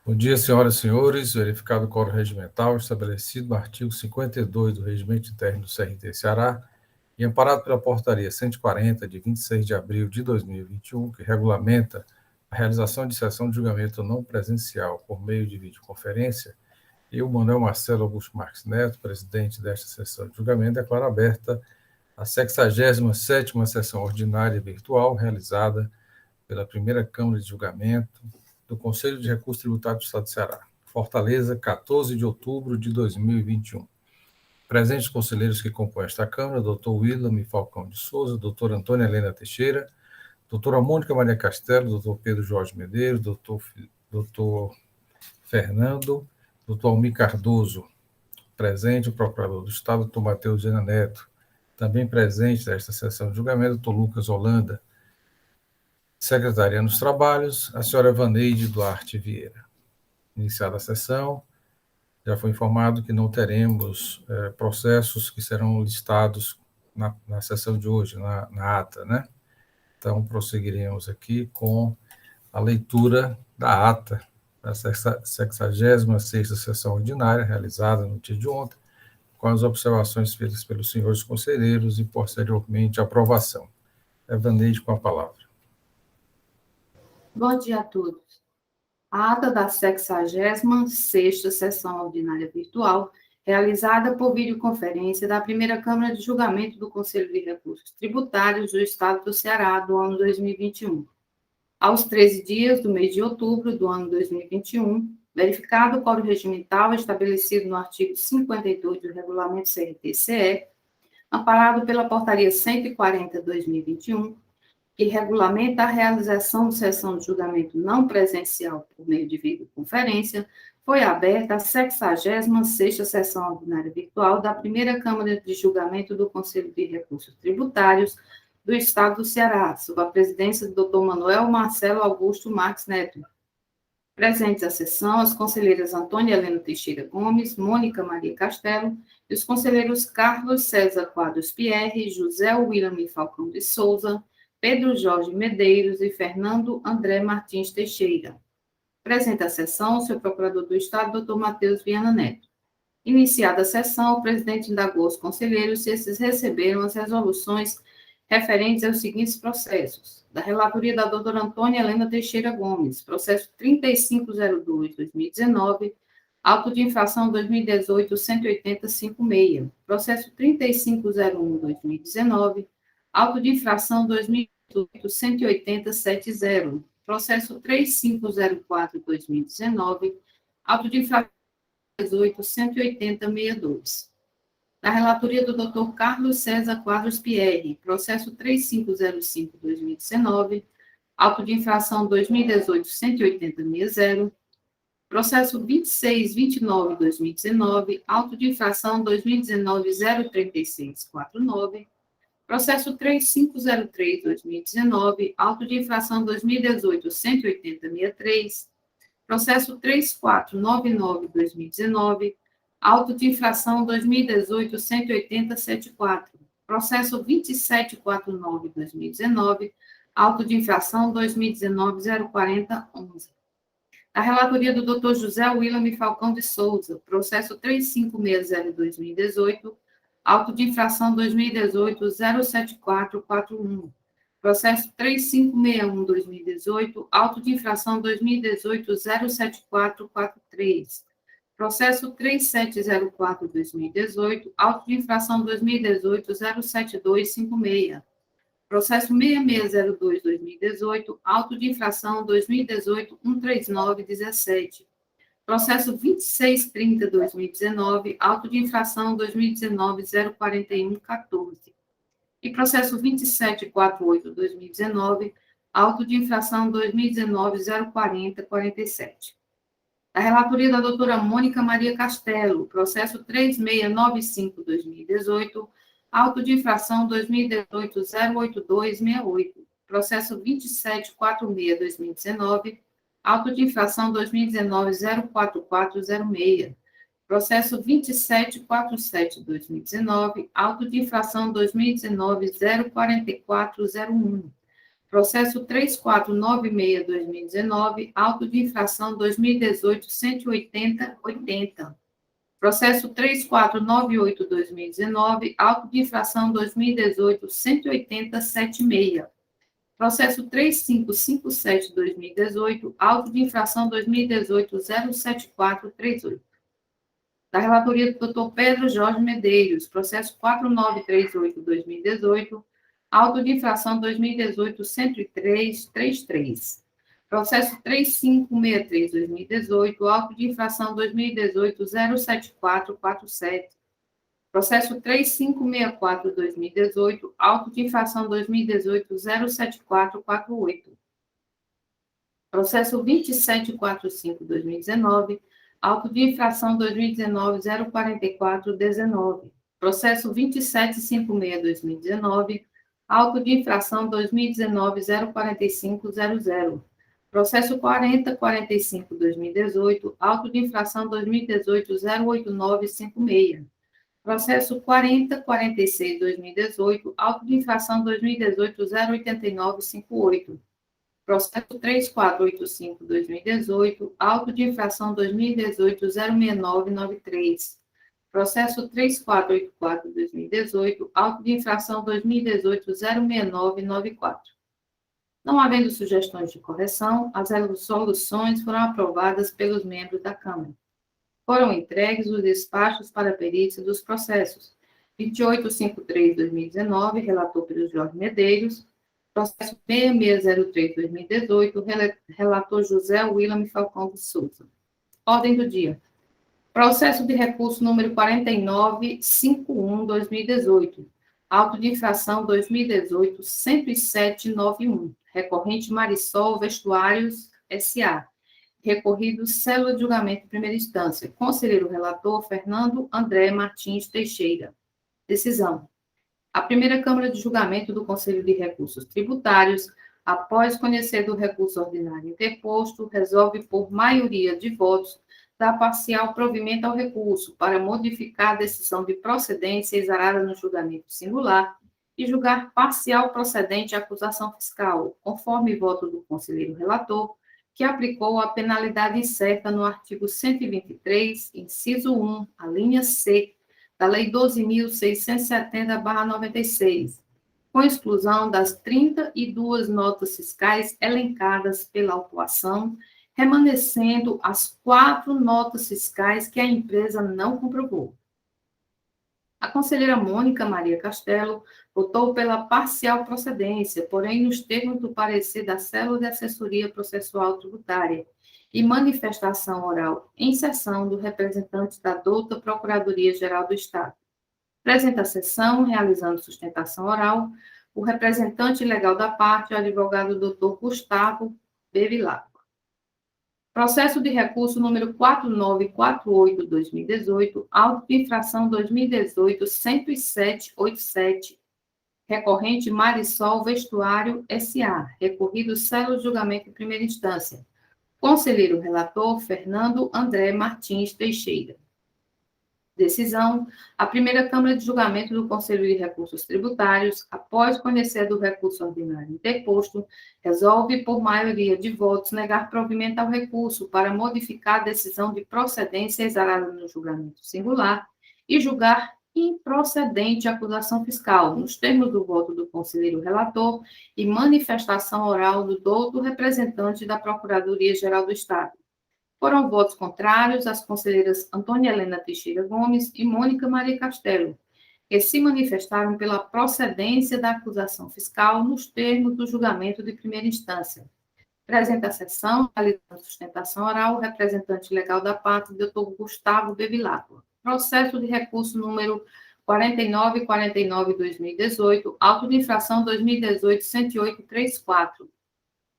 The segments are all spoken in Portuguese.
Bom dia, senhoras e senhores. Verificado o quórum regimental estabelecido no artigo 52 do Regimento Interno do CRT Ceará e amparado pela Portaria 140, de 26 de abril de 2021, que regulamenta a realização de sessão de julgamento não presencial por meio de videoconferência, eu, Manuel Marcelo Augusto Marques Neto, presidente desta sessão de julgamento, declaro aberta a 67ª sessão ordinária virtual realizada pela primeira Câmara de Julgamento do Conselho de Recursos Tributários do Estado de Ceará. Fortaleza, 14 de outubro de 2021. Presentes os conselheiros que compõem esta Câmara, doutor Willam Falcão de Souza, doutora Antônia Helena Teixeira, doutora Mônica Maria Castelo, doutor Pedro Jorge Medeiros, doutor Fernando, doutor Almir Cardoso, presente o procurador do Estado, doutor Matheus Gena Neto, também presente nesta sessão de julgamento, doutor Lucas Holanda, secretariando os trabalhos, a senhora Vaneide Duarte Vieira. Iniciada a sessão, já foi informado que não teremos processos que serão listados na sessão de hoje, na ata, né? Então, prosseguiremos aqui com a leitura da ata da 66ª sessão ordinária, realizada no dia de ontem, com as observações feitas pelos senhores conselheiros e, posteriormente, a aprovação. Vaneide, com a palavra. Bom dia a todos. A ata da 66ª sessão ordinária virtual, realizada por videoconferência da primeira Câmara de Julgamento do Conselho de Recursos Tributários do Estado do Ceará do ano 2021. Aos 13 dias do mês de outubro do ano 2021, verificado o quórum regimental estabelecido no artigo 52 do Regulamento CRT-CE, amparado pela Portaria 140/2021, que regulamenta a realização de sessão de julgamento não presencial por meio de videoconferência, foi aberta a 66ª sessão ordinária virtual da primeira Câmara de Julgamento do Conselho de Recursos Tributários do Estado do Ceará, sob a presidência do Dr. Manuel Marcelo Augusto Marques Neto. Presentes à sessão, as conselheiras Antônia Helena Teixeira Gomes, Mônica Maria Castelo e os conselheiros Carlos César Quadros Pierre, José Willam Falcão de Souza, Pedro Jorge Medeiros e Fernando André Martins Teixeira. Presente à sessão, o senhor procurador do Estado, doutor Matheus Viana Neto. Iniciada a sessão, o presidente indagou aos conselheiros se esses receberam as resoluções referentes aos seguintes processos. Da relatoria da doutora Antônia Helena Teixeira Gomes, processo 3502/2019, auto de infração 2018-18056, processo 3501/2019, auto de infração 2018-18070, processo 3504/2019, auto de infração 2018-18062. Da relatoria do Dr. Carlos César Quadros Pierre, processo 3505/2019, auto de infração 2018-18060, processo 2629/2019, auto de infração 2019-03649, processo 3503/2019, auto de infração 2018-18063, processo 3499/2019, auto de infração 2018-18074, processo 2749/2019, auto de infração 2019-04011. Da relatoria do Dr. José Willam Falcão de Souza, processo 3560/2018, auto de infração 2018-07441, processo 3561/2018, auto de infração 2018-07443, processo 3704/2018, auto de infração 2018-07256, processo 6602/2018, auto de infração 2018-13917, processo 2630/2019, auto de infração 2019-04114, e processo 2748/2019, auto de infração 2019-04047. Da relatoria da doutora Mônica Maria Castelo, processo 3695/2018, auto de infração 2018-08268, processo 2746/2019, auto de infração 2019-04406, processo 2747/2019, auto de infração 2019-04401, Processo 3496-2019, auto de infração 2018-180-80. Processo 3498-2019, auto de infração 2018-180-76. Processo 3557-2018, auto de infração 2018-07438. Da relatoria do Dr. Pedro Jorge Medeiros, processo 4938-2018, auto de infração 2018-103-33. Processo 3563-2018, auto de infração 2018-07447. Processo 3564-2018, auto de infração 2018-07448. Processo 2745-2019, auto de infração 2019-04419. Processo 2756-2019, auto de infração 2019-04500. Processo 4045-2018, auto de infração 2018-08956. Processo 4046-2018, auto de infração 2018-08958. Processo 3485-2018, auto de infração 2018-06993. Processo 3484-2018, auto de infração 2018-06994. Não havendo sugestões de correção, as resoluções foram aprovadas pelos membros da Câmara. Foram entregues os despachos para perícia dos processos 2853-2019, relator pelo Jorge Medeiros, processo 6603-2018, relator José William Falcão de Souza. Ordem do dia. Processo de recurso número 4951-2018, auto de infração 2018-10791, recorrente Marisol Vestuários S.A., recorrido célula de julgamento em primeira instância. Conselheiro relator, Fernando André Martins Teixeira. Decisão. A primeira Câmara de Julgamento do Conselho de Recursos Tributários, após conhecer do recurso ordinário interposto, resolve por maioria de votos dar parcial provimento ao recurso para modificar a decisão de procedência exarada no julgamento singular e julgar parcial procedente a acusação fiscal, conforme voto do conselheiro relator, que aplicou a penalidade incerta no artigo 123, inciso 1, a linha C, da Lei 12.670/96, com exclusão das 32 notas fiscais elencadas pela autuação, remanescendo as 4 notas fiscais que a empresa não comprovou. A conselheira Mônica Maria Castelo votou pela parcial procedência, porém nos termos do parecer da Célula de Assessoria Processual Tributária e manifestação oral em sessão do representante da douta Procuradoria-Geral do Estado. Presente a sessão, realizando sustentação oral, o representante legal da parte, o advogado Dr. Gustavo Bevilacqua. Processo de recurso número 4948-2018, auto de infração 2018-10787, recorrente Marisol Vestuário S.A., recorrido célula de julgamento em primeira instância. Conselheiro relator, Fernando André Martins Teixeira. Decisão. A primeira Câmara de Julgamento do Conselho de Recursos Tributários, após conhecer do recurso ordinário interposto, resolve, por maioria de votos, negar provimento ao recurso para modificar a decisão de procedência exarada no julgamento singular e julgar improcedente a acusação fiscal, nos termos do voto do conselheiro relator e manifestação oral do douto representante da Procuradoria-Geral do Estado. Foram votos contrários as conselheiras Antônia Helena Teixeira Gomes e Mônica Maria Castelo, que se manifestaram pela procedência da acusação fiscal nos termos do julgamento de primeira instância. Presente a sessão, realizando sustentação oral, o representante legal da parte, Dr. Gustavo Bevilacqua. Processo de recurso número 4949-2018, auto de infração 2018-10834.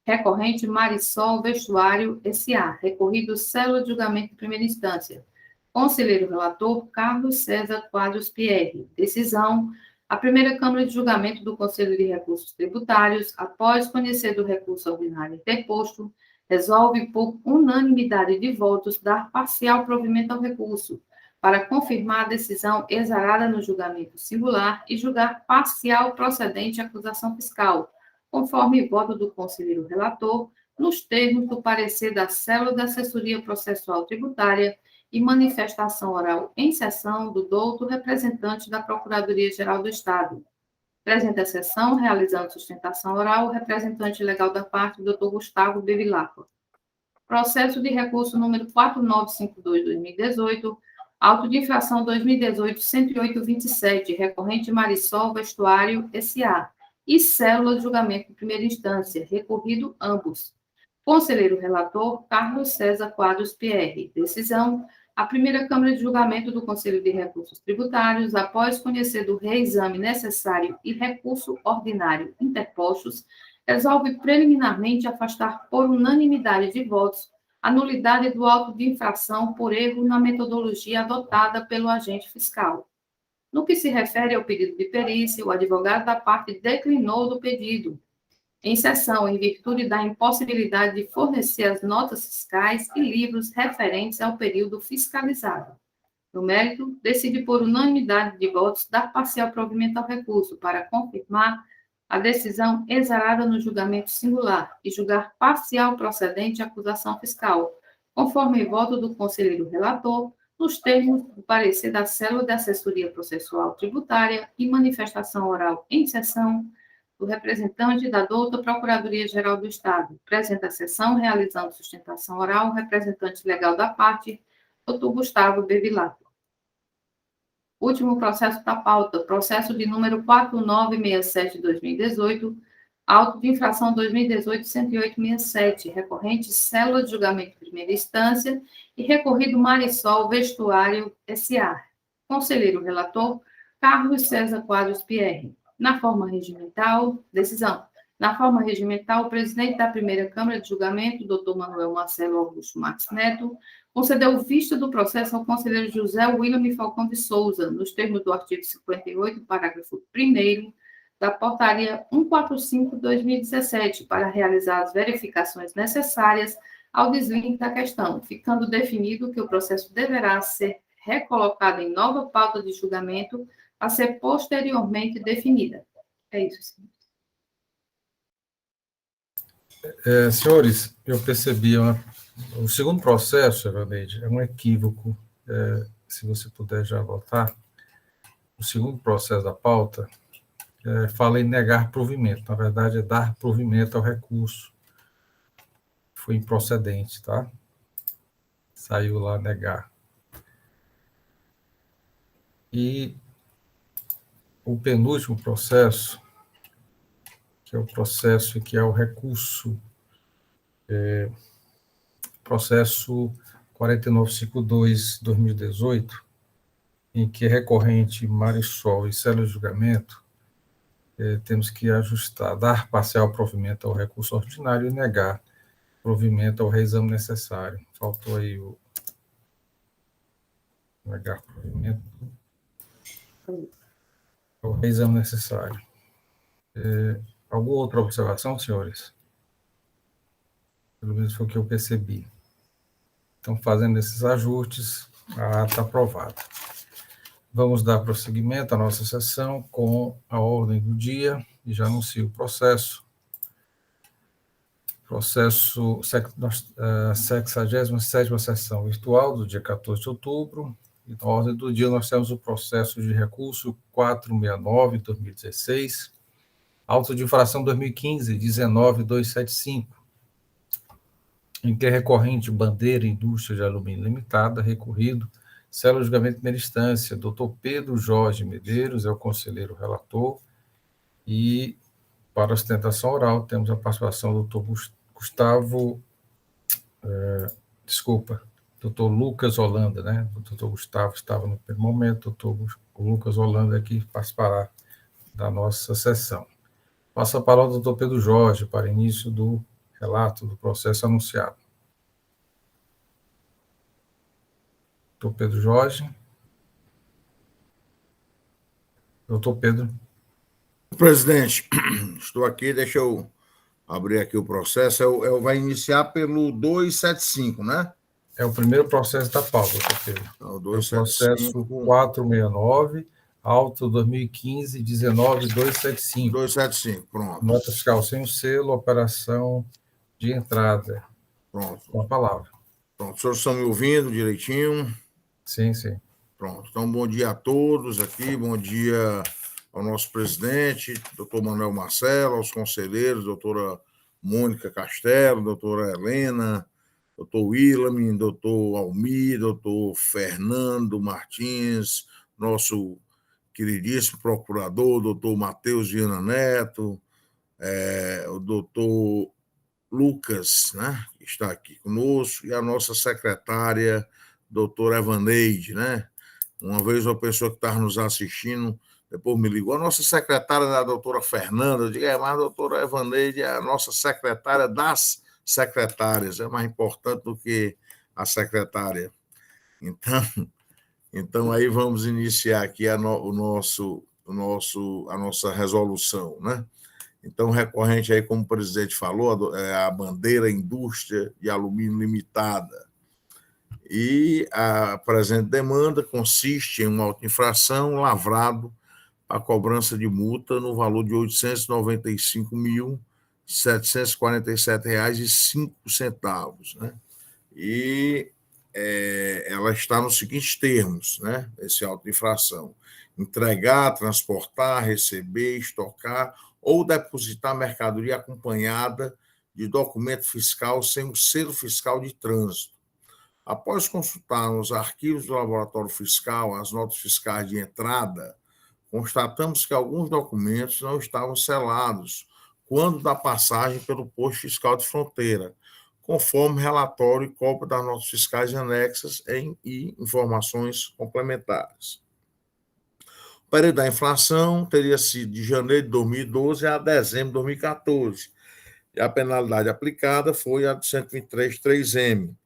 Recorrente Marisol Vestuário S.A., recorrido célula de julgamento em primeira instância. Conselheiro relator, Carlos César Quadros Pierre. Decisão. A primeira Câmara de Julgamento do Conselho de Recursos Tributários, após conhecer do recurso ordinário interposto, resolve, por unanimidade de votos, dar parcial provimento ao recurso, para confirmar a decisão exarada no julgamento singular e julgar parcial procedente a acusação fiscal, conforme voto do conselheiro relator, nos termos do parecer da Célula da Assessoria Processual Tributária e manifestação oral em sessão do doutor representante da Procuradoria-Geral do Estado. Presente a sessão, realizando sustentação oral, o representante legal da parte, doutor Gustavo Bevilacqua. Processo de recurso número 4952-2018, auto de infração 2018-108-27, recorrente Marisol Vestuário S.A. e célula de julgamento de primeira instância, recorrido ambos. Conselheiro relator, Carlos César Quadros Pierre. Decisão: a primeira Câmara de Julgamento do Conselho de Recursos Tributários, após conhecer do reexame necessário e recurso ordinário interpostos, resolve preliminarmente afastar por unanimidade de votos a nulidade do auto de infração por erro na metodologia adotada pelo agente fiscal. No que se refere ao pedido de perícia, o advogado da parte declinou do pedido, em sessão, em virtude da impossibilidade de fornecer as notas fiscais e livros referentes ao período fiscalizado. No mérito, decide por unanimidade de votos dar parcial provimento ao recurso para confirmar a decisão exarada no julgamento singular e julgar parcial procedente a acusação fiscal, conforme voto do conselheiro relator, nos termos do parecer da Célula de Assessoria Processual Tributária e manifestação oral em sessão do representante da douta Procuradoria-Geral do Estado. Presente a sessão, realizando sustentação oral, o representante legal da parte, doutor Gustavo Bevilacqua. Último processo da pauta, processo de número 4967-2018, auto de infração 2018-108-67, recorrente Célula de Julgamento de Primeira Instância e recorrido Marisol Vestuário S.A. Conselheiro relator, Carlos César Quadros Pierre. Na forma regimental, decisão. Na forma regimental, o presidente da primeira Câmara de Julgamento, doutor Manuel Marcelo Augusto Marques Neto, concedeu vista do processo ao conselheiro José William Falcão de Souza, nos termos do artigo 58, parágrafo 1º, da portaria 145/2017, para realizar as verificações necessárias ao deslinde da questão, ficando definido que o processo deverá ser recolocado em nova pauta de julgamento a ser posteriormente definida. É isso, senhor. Senhores, eu percebi o segundo processo, Evaneide, é um equívoco, se você puder já votar. O segundo processo da pauta fala em negar provimento, na verdade é dar provimento ao recurso. Foi improcedente, tá? Saiu lá negar. E o penúltimo processo, que é o processo que é o recurso, processo 4952/2018, em que é recorrente Marisol e célula de julgamento, temos que ajustar, dar parcial provimento ao recurso ordinário e negar provimento ao reexame necessário. Faltou aí o negar provimento ao reexame necessário. Alguma outra observação, senhores? Pelo menos foi o que eu percebi. Então, fazendo esses ajustes, a ata aprovada. Vamos dar prosseguimento à nossa sessão com a ordem do dia, e já anuncio o processo. Processo, a 67ª sessão virtual, do dia 14 de outubro. E na ordem do dia, nós temos o processo de recurso 469/2016, auto de infração 2015-19275, em que é recorrente Bandeira Indústria de Alumínio Limitada, recorrido, célula de julgamento de primeira instância, doutor Pedro Jorge Medeiros, é o conselheiro relator, e para a sustentação oral temos a participação do doutor doutor Lucas Holanda, né? O doutor Gustavo estava no primeiro momento, o Lucas Holanda aqui participará da nossa sessão. Passo a palavra ao doutor Pedro Jorge para início do relato do processo anunciado. Doutor Pedro Jorge. Doutor Pedro. Presidente, estou aqui, deixa eu abrir aqui o processo. Vai iniciar pelo 275, né? É o primeiro processo da pauta, doutor Pedro. O 275. É o processo 469, Auto 2015, 19275. 275, pronto. Nota fiscal sem o selo, operação de entrada. Pronto. Com a palavra. Pronto. Os senhores estão me ouvindo direitinho? Sim, sim. Pronto. Então, bom dia a todos aqui, bom dia ao nosso presidente, doutor Manuel Marcelo, aos conselheiros, doutora Mônica Castelo, doutora Helena, doutor William, doutor Almir, doutor Fernando Martins, nosso queridíssimo procurador, doutor Matheus Viana Neto, o doutor Lucas, né, que está aqui conosco, e a nossa secretária, doutora Evaneide, né? Uma vez uma pessoa que estava nos assistindo, depois me ligou, a nossa secretária é a doutora Fernanda, eu digo, mas a doutora Evaneide é a nossa secretária das secretárias, é mais importante do que a secretária. Então aí vamos iniciar aqui a nossa resolução, né? Então, recorrente aí, como o presidente falou, a bandeira Indústria de Alumínio Limitada. E a presente demanda consiste em uma auto-infração lavrado a cobrança de multa no valor de R$ 895.747,05, né? E ela está nos seguintes termos, né? Esse auto-infração: entregar, transportar, receber, estocar ou depositar mercadoria acompanhada de documento fiscal sem o selo fiscal de trânsito. Após consultar os arquivos do laboratório fiscal, as notas fiscais de entrada, constatamos que alguns documentos não estavam selados quando da passagem pelo posto fiscal de fronteira, conforme relatório e cópia das notas fiscais anexas e informações complementares. O período da inflação teria sido de janeiro de 2012 a dezembro de 2014, e a penalidade aplicada foi a de 123.3M,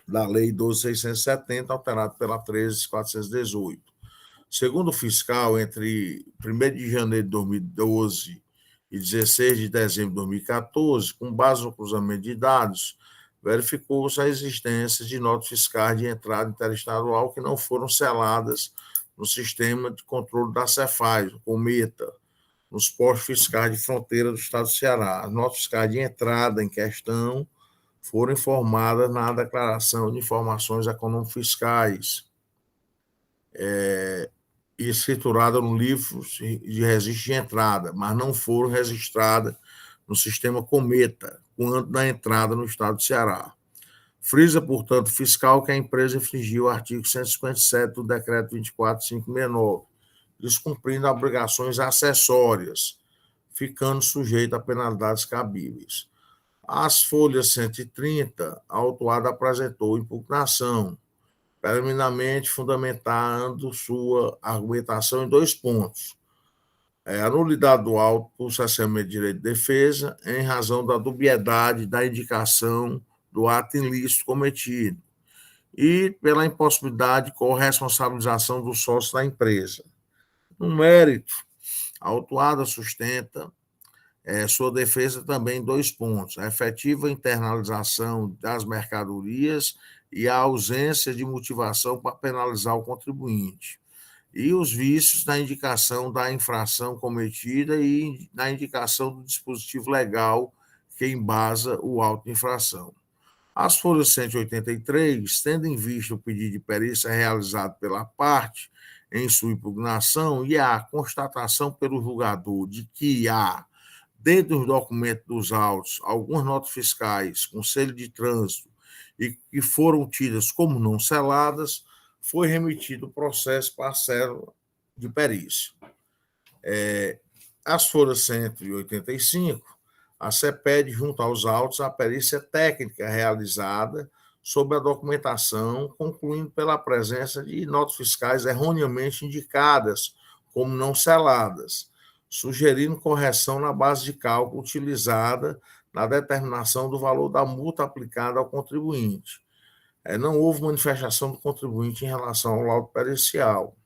da Lei 12.670, alterada pela 13.418. Segundo o fiscal, entre 1º de janeiro de 2012 e 16 de dezembro de 2014, com base no cruzamento de dados, verificou-se a existência de notas fiscais de entrada interestadual que não foram seladas no sistema de controle da Cefaz, o Cometa, nos postos fiscais de fronteira do estado do Ceará. As notas fiscais de entrada em questão foram informadas na declaração de informações econômico-fiscais e escriturada no livro de registro de entrada, mas não foram registradas no sistema Cometa, quando da entrada no estado do Ceará. Frisa, portanto, o fiscal que a empresa infringiu o artigo 157 do decreto 24.569, descumprindo obrigações acessórias, ficando sujeito a penalidades cabíveis. As folhas 130, a autuada apresentou impugnação, preliminarmente fundamentando sua argumentação em 2 pontos. A nulidade do auto por cessamento de direito de defesa em razão da dubiedade da indicação do ato ilícito cometido e pela impossibilidade de corresponsabilização do sócio da empresa. No mérito, a autuada sustenta sua defesa também em 2 pontos: a efetiva internalização das mercadorias e a ausência de motivação para penalizar o contribuinte, e os vícios na indicação da infração cometida e na indicação do dispositivo legal que embasa o auto de infração. As folhas 183, tendo em vista o pedido de perícia realizado pela parte em sua impugnação e a constatação pelo julgador de que há, dentro dos documentos dos autos, algumas notas fiscais com selo de trânsito e que foram tidas como não seladas, foi remetido o processo para a célula de perícia. As folhas 185, a CEPED junto aos autos a perícia técnica realizada sobre a documentação, concluindo pela presença de notas fiscais erroneamente indicadas como não seladas, sugerindo correção na base de cálculo utilizada na determinação do valor da multa aplicada ao contribuinte. Não houve manifestação do contribuinte em relação ao laudo pericial.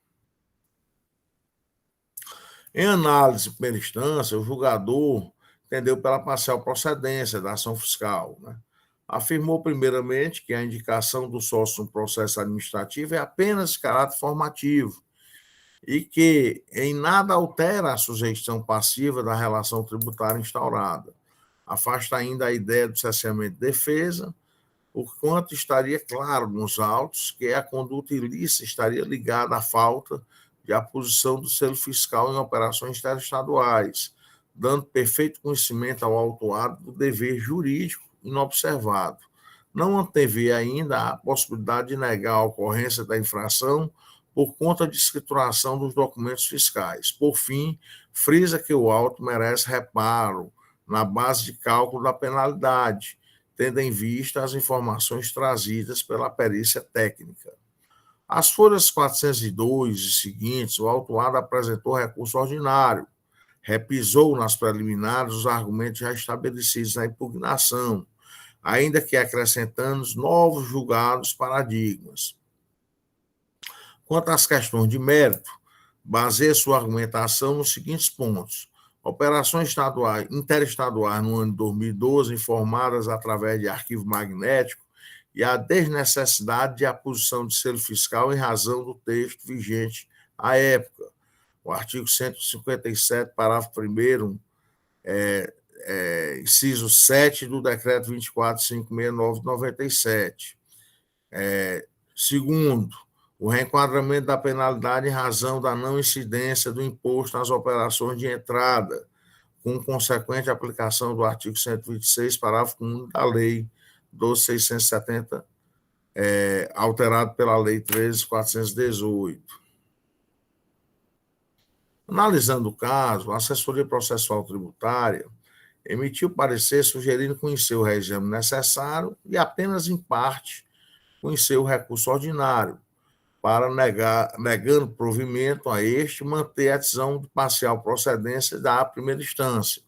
Em análise de primeira instância, o julgador entendeu pela parcial procedência da ação fiscal, né? Afirmou, primeiramente, que a indicação do sócio no processo administrativo é apenas de caráter formativo e que em nada altera a sujeição passiva da relação tributária instaurada. Afasta ainda a ideia do cesseamento de defesa, porquanto estaria claro nos autos que a conduta ilícita estaria ligada à falta de aposição do selo fiscal em operações interestaduais, dando perfeito conhecimento ao autuado do dever jurídico inobservado. Não antevê ainda a possibilidade de negar a ocorrência da infração por conta de escrituração dos documentos fiscais. Por fim, frisa que o auto merece reparo na base de cálculo da penalidade, tendo em vista as informações trazidas pela perícia técnica. As folhas 402 e seguintes, o autuado apresentou recurso ordinário, repisou nas preliminares os argumentos já estabelecidos na impugnação, ainda que acrescentando novos julgados paradigmas. Quanto às questões de mérito, baseia sua argumentação nos seguintes pontos: operações interestaduais no ano de 2012, informadas através de arquivo magnético, e a desnecessidade de aposição de selo fiscal em razão do texto vigente à época. O artigo 157, parágrafo 1º, inciso 7 do Decreto 24.569 de 97. Segundo, o reenquadramento da penalidade em razão da não incidência do imposto nas operações de entrada, com consequente aplicação do artigo 126, parágrafo 1 da Lei 12.670, alterado pela Lei 13.418. Analisando o caso, a Assessoria Processual Tributária emitiu parecer sugerindo conhecer o regime necessário e apenas em parte conhecer o recurso ordinário, para negando provimento a este, manter a decisão de parcial procedência da primeira instância.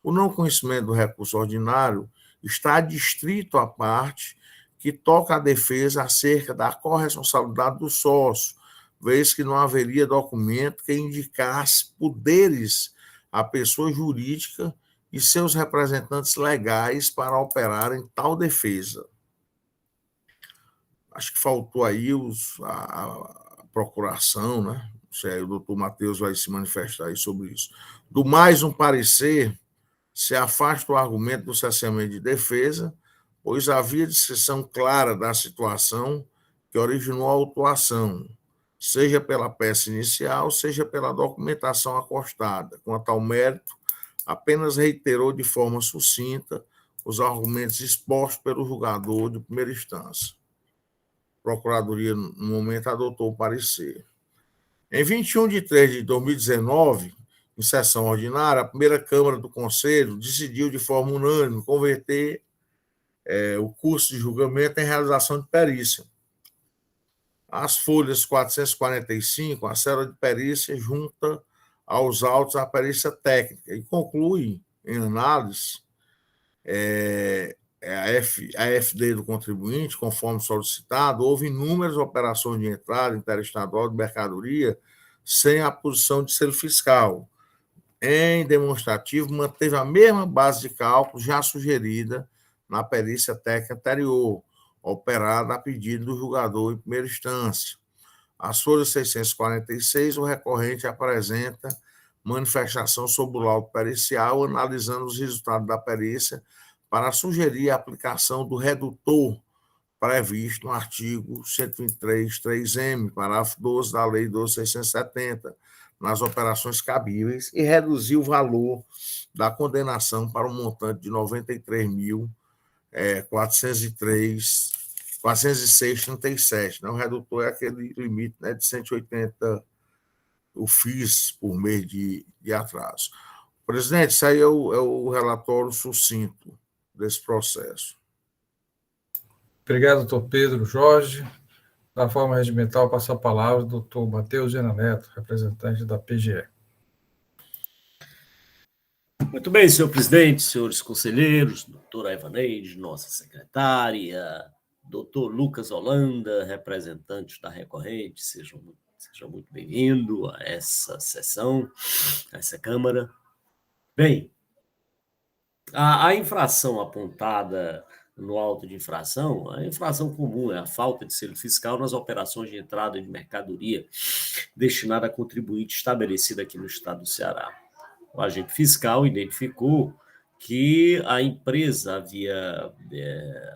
O não conhecimento do recurso ordinário está adstrito à parte que toca a defesa acerca da corresponsabilidade do sócio, vez que não haveria documento que indicasse poderes à pessoa jurídica e seus representantes legais para operarem tal defesa. Acho que faltou aí a procuração, né? Não sei, o doutor Matheus vai se manifestar aí sobre isso. Do mais, um parecer se afasta o argumento do cesseamento de defesa, pois havia descrição clara da situação que originou a autuação, seja pela peça inicial, seja pela documentação acostada. Quanto ao mérito, apenas reiterou de forma sucinta os argumentos expostos pelo julgador de primeira instância. A Procuradoria, no momento, adotou o parecer. Em 21 de 3 de 2019, em sessão ordinária, a primeira Câmara do Conselho decidiu de forma unânime converter o curso de julgamento em realização de perícia. As folhas 445, a célula de perícia junta aos autos a perícia técnica e conclui, em análise, a FD do contribuinte, conforme solicitado, houve inúmeras operações de entrada interestadual de mercadoria sem a posição de selo fiscal. Em demonstrativo, manteve a mesma base de cálculo já sugerida na perícia técnica anterior, operada a pedido do julgador em primeira instância. As folhas 646, o recorrente apresenta manifestação sobre o laudo pericial, analisando os resultados da perícia para sugerir a aplicação do redutor previsto no artigo 123.3m, parágrafo 12 da Lei 12.670, nas operações cabíveis e reduzir o valor da condenação para um montante de R$ 93.406,37. O redutor é aquele limite, né, de 180 o FIIs por mês de atraso. Presidente, isso aí é o relatório sucinto desse processo. Obrigado, doutor Pedro Jorge. Da forma regimental, passa a palavra ao doutor Matheus Gena Neto, representante da PGE. Muito bem, senhor presidente, senhores conselheiros, doutora Evaneide, nossa secretária, doutor Lucas Holanda, representante da recorrente, seja muito bem-vindo a essa sessão, a essa Câmara. Bem, a infração apontada no auto de infração, a infração comum é a falta de selo fiscal nas operações de entrada de mercadoria destinada a contribuinte estabelecida aqui no estado do Ceará. O agente fiscal identificou que a empresa havia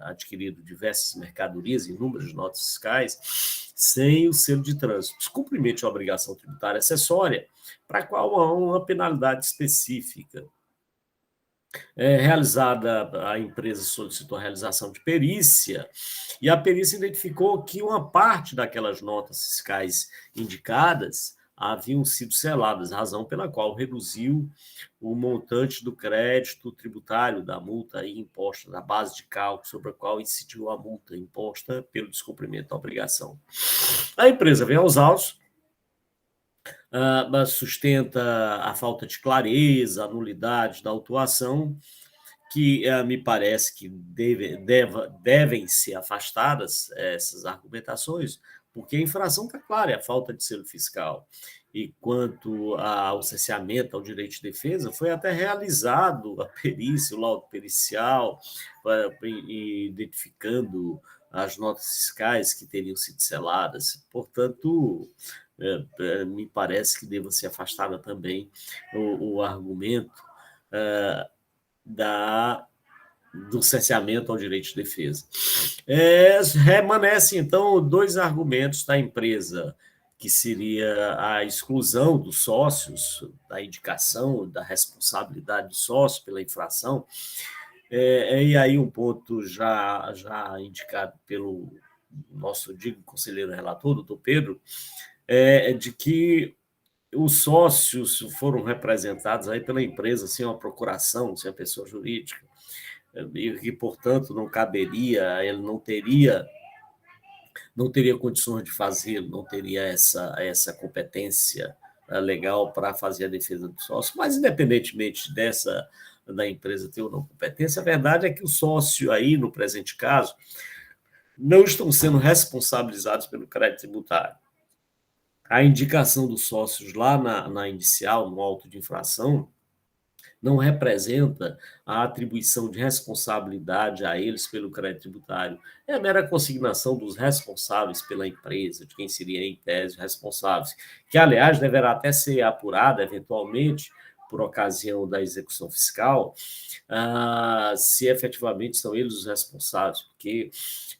adquirido diversas mercadorias, inúmeras notas fiscais, sem o selo de trânsito. Descumprimento de obrigação tributária acessória, para a qual há uma penalidade específica. A empresa solicitou a realização de perícia, e a perícia identificou que uma parte daquelas notas fiscais indicadas haviam sido seladas, razão pela qual reduziu o montante do crédito tributário da multa imposta, da base de cálculo sobre a qual incidiu a multa imposta pelo descumprimento da obrigação. A empresa vem aos autos, sustenta a falta de clareza, a nulidade da autuação, que me parece que devem ser afastadas essas argumentações, porque a infração está clara, é a falta de selo fiscal. E quanto ao cerceamento ao direito de defesa, foi até realizado a perícia, o laudo pericial, identificando as notas fiscais que teriam sido seladas. Portanto, me parece que deva ser afastada também o argumento do cerceamento ao direito de defesa. Remanescem, então, dois argumentos da empresa, que seria a exclusão dos sócios, da indicação da responsabilidade do sócio pela infração, e aí um ponto já indicado pelo nosso digno conselheiro relator, doutor Pedro, de que os sócios foram representados aí pela empresa sem uma procuração, sem a pessoa jurídica, e que, portanto, não caberia, ele não teria condições de fazê-lo, não teria essa competência legal para fazer a defesa do sócio. Mas, independentemente da empresa ter ou não competência, a verdade é que o sócio aí, no presente caso, não estão sendo responsabilizados pelo crédito tributário. A indicação dos sócios lá na inicial, no auto de infração, não representa a atribuição de responsabilidade a eles pelo crédito tributário. É a mera consignação dos responsáveis pela empresa, de quem seria, em tese, responsáveis, que, aliás, deverá até ser apurada, eventualmente, por ocasião da execução fiscal, se efetivamente são eles os responsáveis, porque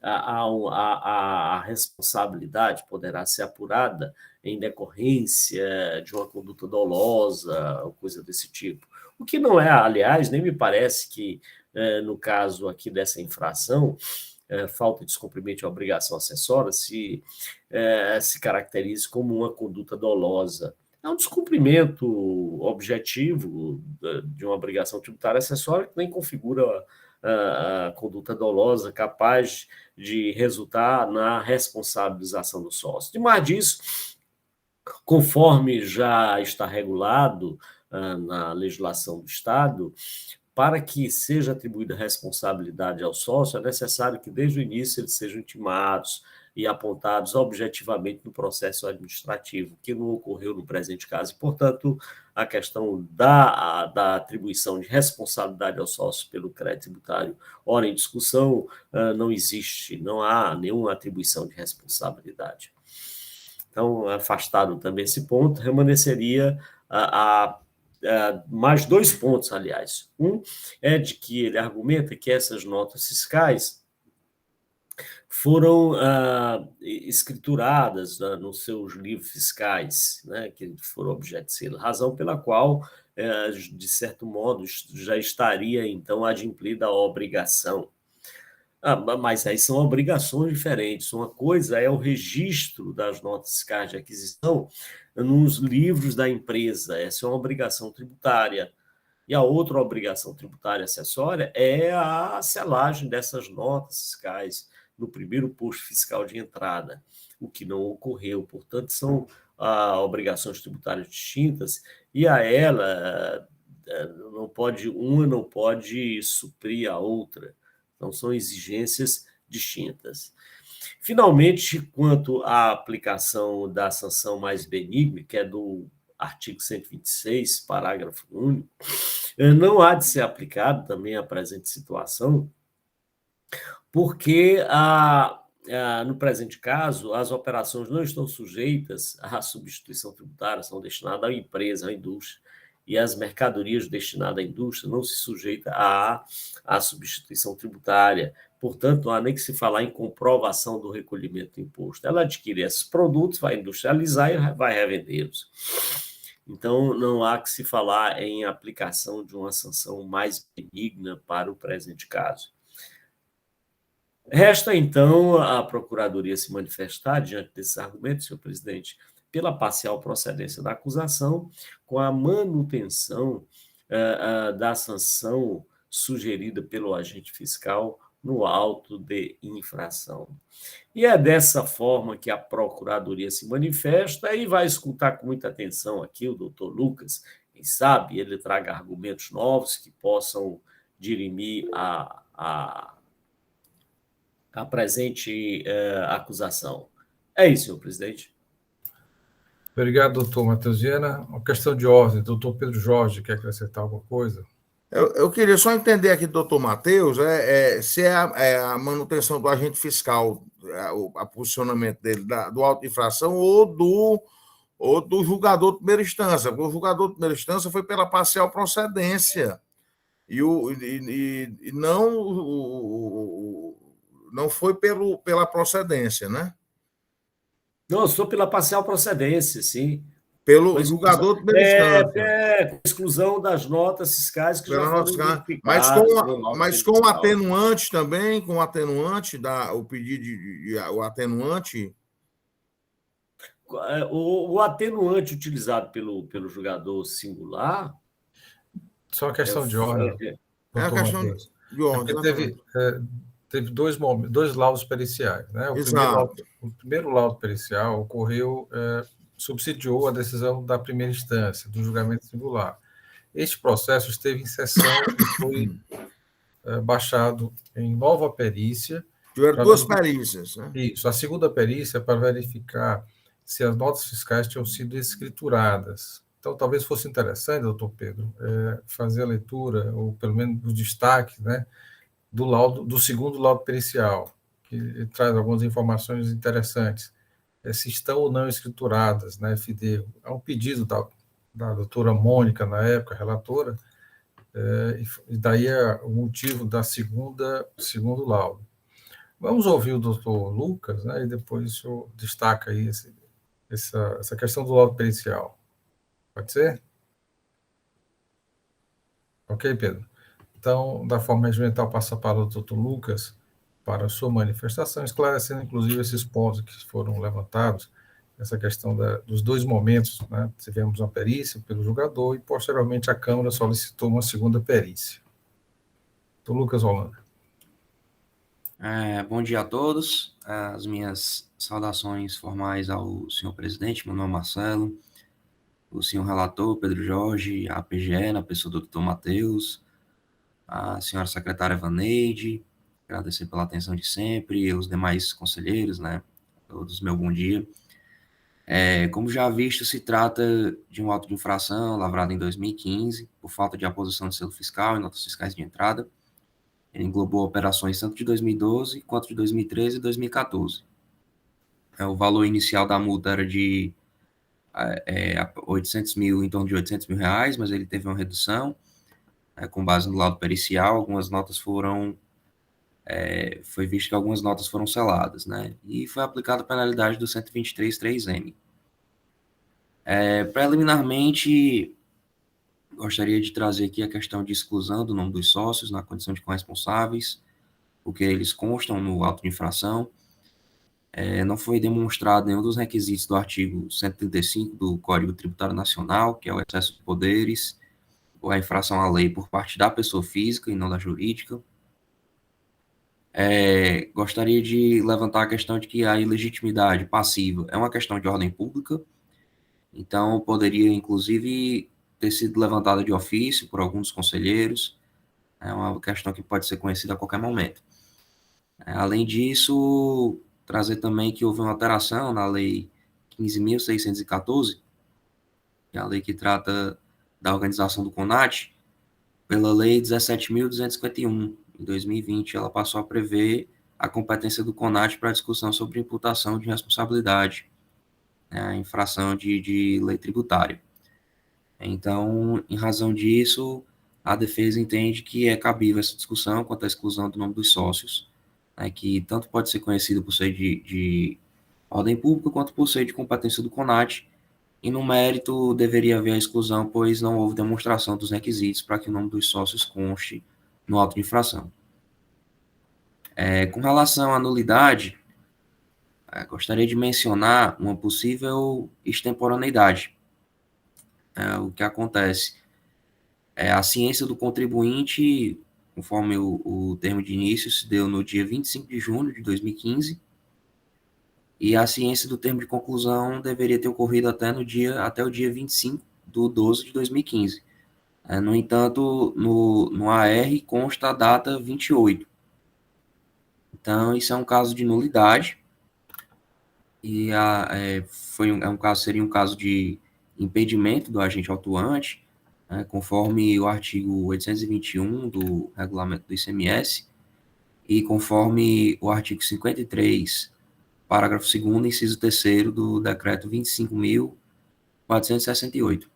a responsabilidade poderá ser apurada em decorrência de uma conduta dolosa, ou coisa desse tipo. O que não é, aliás, nem me parece que, no caso aqui dessa infração, falta de descumprimento de obrigação acessória, se caracterize como uma conduta dolosa. É um descumprimento objetivo de uma obrigação tributária acessória que nem configura a conduta dolosa capaz de resultar na responsabilização do sócio. Demais disso, conforme já está regulado na legislação do Estado, para que seja atribuída responsabilidade ao sócio, é necessário que, desde o início, eles sejam intimados e apontados objetivamente no processo administrativo, que não ocorreu no presente caso. E, portanto, a questão da atribuição de responsabilidade ao sócio pelo crédito tributário, ora em discussão, não existe, não há nenhuma atribuição de responsabilidade. Então, afastado também esse ponto, remanesceria mais dois pontos, aliás. Um é de que ele argumenta que essas notas fiscais foram escrituradas nos seus livros fiscais, né, que foram objeto de selo, razão pela qual, de certo modo, já estaria, então, adimplida a obrigação. Mas aí são obrigações diferentes. Uma coisa é o registro das notas fiscais de aquisição nos livros da empresa, essa é uma obrigação tributária. E a outra obrigação tributária acessória é a selagem dessas notas fiscais no primeiro posto fiscal de entrada, o que não ocorreu. Portanto, são obrigações tributárias distintas e a ela uma não pode suprir a outra. Então, são exigências distintas. Finalmente, quanto à aplicação da sanção mais benigna, que é do artigo 126, parágrafo único, não há de ser aplicado também a presente situação, porque no presente caso, as operações não estão sujeitas à substituição tributária, são destinadas à empresa, à indústria, e as mercadorias destinadas à indústria não se sujeitam à substituição tributária. Portanto, não há nem que se falar em comprovação do recolhimento do imposto. Ela adquire esses produtos, vai industrializar e vai revendê-los. Então, não há que se falar em aplicação de uma sanção mais benigna para o presente caso. Resta, então, a Procuradoria se manifestar diante desses argumentos, senhor presidente, pela parcial procedência da acusação, com a manutenção da sanção sugerida pelo agente fiscal no auto de infração. E é dessa forma que a Procuradoria se manifesta e vai escutar com muita atenção aqui o doutor Lucas, quem sabe ele traga argumentos novos que possam dirimir a presente acusação. É isso, senhor presidente. Obrigado, doutor Matheus Viana. Uma questão de ordem. Doutor Pedro Jorge, quer acrescentar alguma coisa? Eu queria só entender aqui do doutor Matheus se é a manutenção do agente fiscal, o posicionamento dele, do auto de infração ou do julgador de primeira instância, porque o julgador de primeira instância foi pela parcial procedência e não foi pela procedência, né? Não, eu sou pela parcial procedência, sim. Pelo julgador de primeira instância. Com exclusão das notas fiscais que já foram identificadas. Mas com atenuante também, com atenuante, o pedido o atenuante. O atenuante utilizado pelo julgador singular. Só uma questão de ordem. É uma questão de ordem. Teve dois laudos periciais, né? O primeiro laudo pericial ocorreu, subsidiou a decisão da primeira instância, do julgamento singular. Este processo esteve em sessão e foi baixado em nova perícia. Tiveram duas perícias, né? Isso, a segunda perícia para verificar se as notas fiscais tinham sido escrituradas. Então, talvez fosse interessante, doutor Pedro, fazer a leitura, ou pelo menos o destaque, né, do segundo laudo pericial, que traz algumas informações interessantes, se estão ou não escrituradas na FD. Há um pedido da doutora Mônica, na época, relatora, e daí é o motivo da segundo laudo. Vamos ouvir o doutor Lucas, né, e depois o senhor destaca aí essa questão do laudo pericial. Pode ser? Ok, Pedro? Então, da forma regimental, passa para o doutor Lucas para a sua manifestação, esclarecendo, inclusive, esses pontos que foram levantados, essa questão dos dois momentos, né? Tivemos uma perícia pelo julgador e, posteriormente, a Câmara solicitou uma segunda perícia. Doutor Lucas Holanda. Bom dia a todos. As minhas saudações formais ao senhor presidente, meu nome é Marcelo, o senhor relator, Pedro Jorge, a PGE, na pessoa do doutor Matheus, a senhora secretária Vaneide, agradecer pela atenção de sempre, e os demais conselheiros, né, todos meu bom dia. Como já visto, se trata de um auto de infração lavrado em 2015, por falta de aposição de selo fiscal e notas fiscais de entrada. Ele englobou operações tanto de 2012 quanto de 2013 e 2014. O valor inicial da multa era de 800 mil, em torno de 800 mil reais, mas ele teve uma redução, com base no laudo pericial. Algumas notas foi visto que algumas notas foram seladas, né? E foi aplicada a penalidade do 123.3M. Preliminarmente, gostaria de trazer aqui a questão de exclusão do nome dos sócios na condição de corresponsáveis, porque eles constam no auto de infração. Não foi demonstrado nenhum dos requisitos do artigo 135 do Código Tributário Nacional, que é o excesso de poderes, ou a infração à lei por parte da pessoa física e não da jurídica. Gostaria de levantar a questão de que a ilegitimidade passiva é uma questão de ordem pública, então poderia, inclusive, ter sido levantada de ofício por alguns conselheiros. É uma questão que pode ser conhecida a qualquer momento. Além disso, trazer também que houve uma alteração na Lei 15.614, que é a lei que trata da organização do CONAT, pela Lei 17.251, em 2020, ela passou a prever a competência do CONAT para discussão sobre imputação de responsabilidade, né, a infração de lei tributária. Então, em razão disso, a defesa entende que é cabível essa discussão quanto à exclusão do nome dos sócios, né, que tanto pode ser conhecido por ser de ordem pública quanto por ser de competência do CONAT, e no mérito deveria haver a exclusão, pois não houve demonstração dos requisitos para que o nome dos sócios conste no auto de infração. Com relação à nulidade, gostaria de mencionar uma possível extemporaneidade. O que acontece? A ciência do contribuinte, conforme o termo de início, se deu no dia 25 de junho de 2015, e a ciência do termo de conclusão deveria ter ocorrido até o dia 25/12 de 2015. No entanto, no AR consta a data 28. Então, isso é um caso de nulidade, e seria um caso de impedimento do agente autuante, conforme o artigo 821 do regulamento do ICMS, e conforme o artigo 53, parágrafo 2º, inciso 3º do decreto 25.468.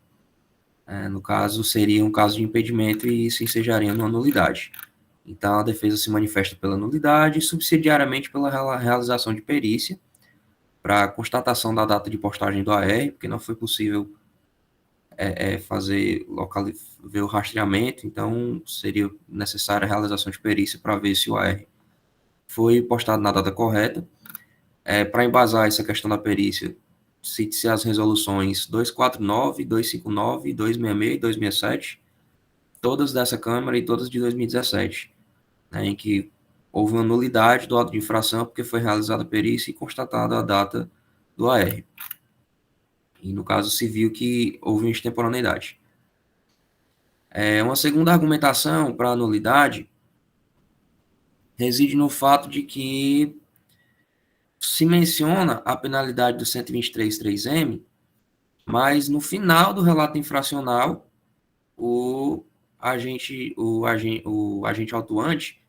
No caso, seria um caso de impedimento e isso ensejaria uma nulidade. Então, a defesa se manifesta pela nulidade e subsidiariamente pela realização de perícia para constatação da data de postagem do AR, porque não foi possível ver o rastreamento, então seria necessária a realização de perícia para ver se o AR foi postado na data correta. Para embasar essa questão da perícia, cite-se as resoluções 249, 259, 266 e 267, todas dessa Câmara e todas de 2017, em que houve uma nulidade do auto de infração porque foi realizada a perícia e constatada a data do AR. E no caso se viu que houve uma extemporaneidade. Uma segunda argumentação para a nulidade reside no fato de que se menciona a penalidade do 123.3M, mas no final do relato infracional, o agente autuante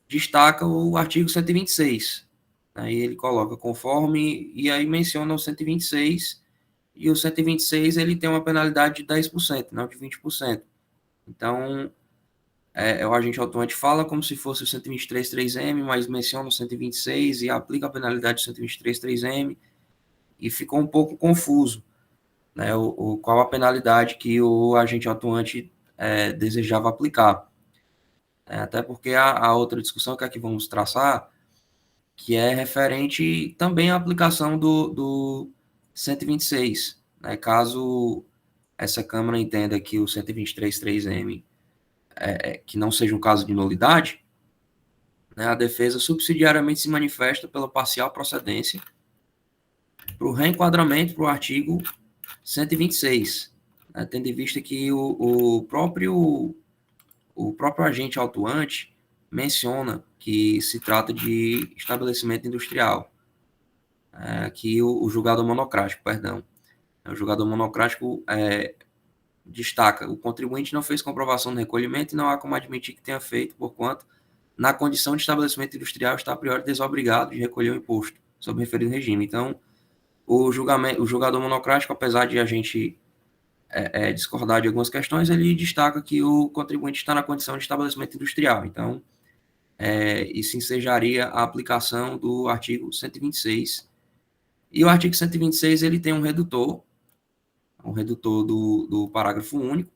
destaca o artigo 126. Aí ele coloca conforme, e aí menciona o 126, e o 126 ele tem uma penalidade de 10%, não de 20%. Então, o agente autuante fala como se fosse o 123.3M, mas menciona o 126 e aplica a penalidade do 123.3M, e ficou um pouco confuso, né, qual a penalidade que o agente autuante desejava aplicar. Até porque a outra discussão que aqui vamos traçar, que é referente também à aplicação do 126, né, caso essa Câmara entenda que o 123.3M que não seja um caso de nulidade, né, a defesa subsidiariamente se manifesta pela parcial procedência para o reenquadramento para o artigo 126, né, tendo em vista que o próprio agente autuante menciona que se trata de estabelecimento industrial, que o julgador monocrático, o julgador monocrático destaca: o contribuinte não fez comprovação do recolhimento e não há como admitir que tenha feito, porquanto, na condição de estabelecimento industrial, está a priori desobrigado de recolher o imposto sob o referido regime. Então, o julgador monocrático, apesar de a gente discordar de algumas questões, ele destaca que o contribuinte está na condição de estabelecimento industrial. Então, isso ensejaria a aplicação do artigo 126. E o artigo 126 ele tem um redutor do parágrafo único,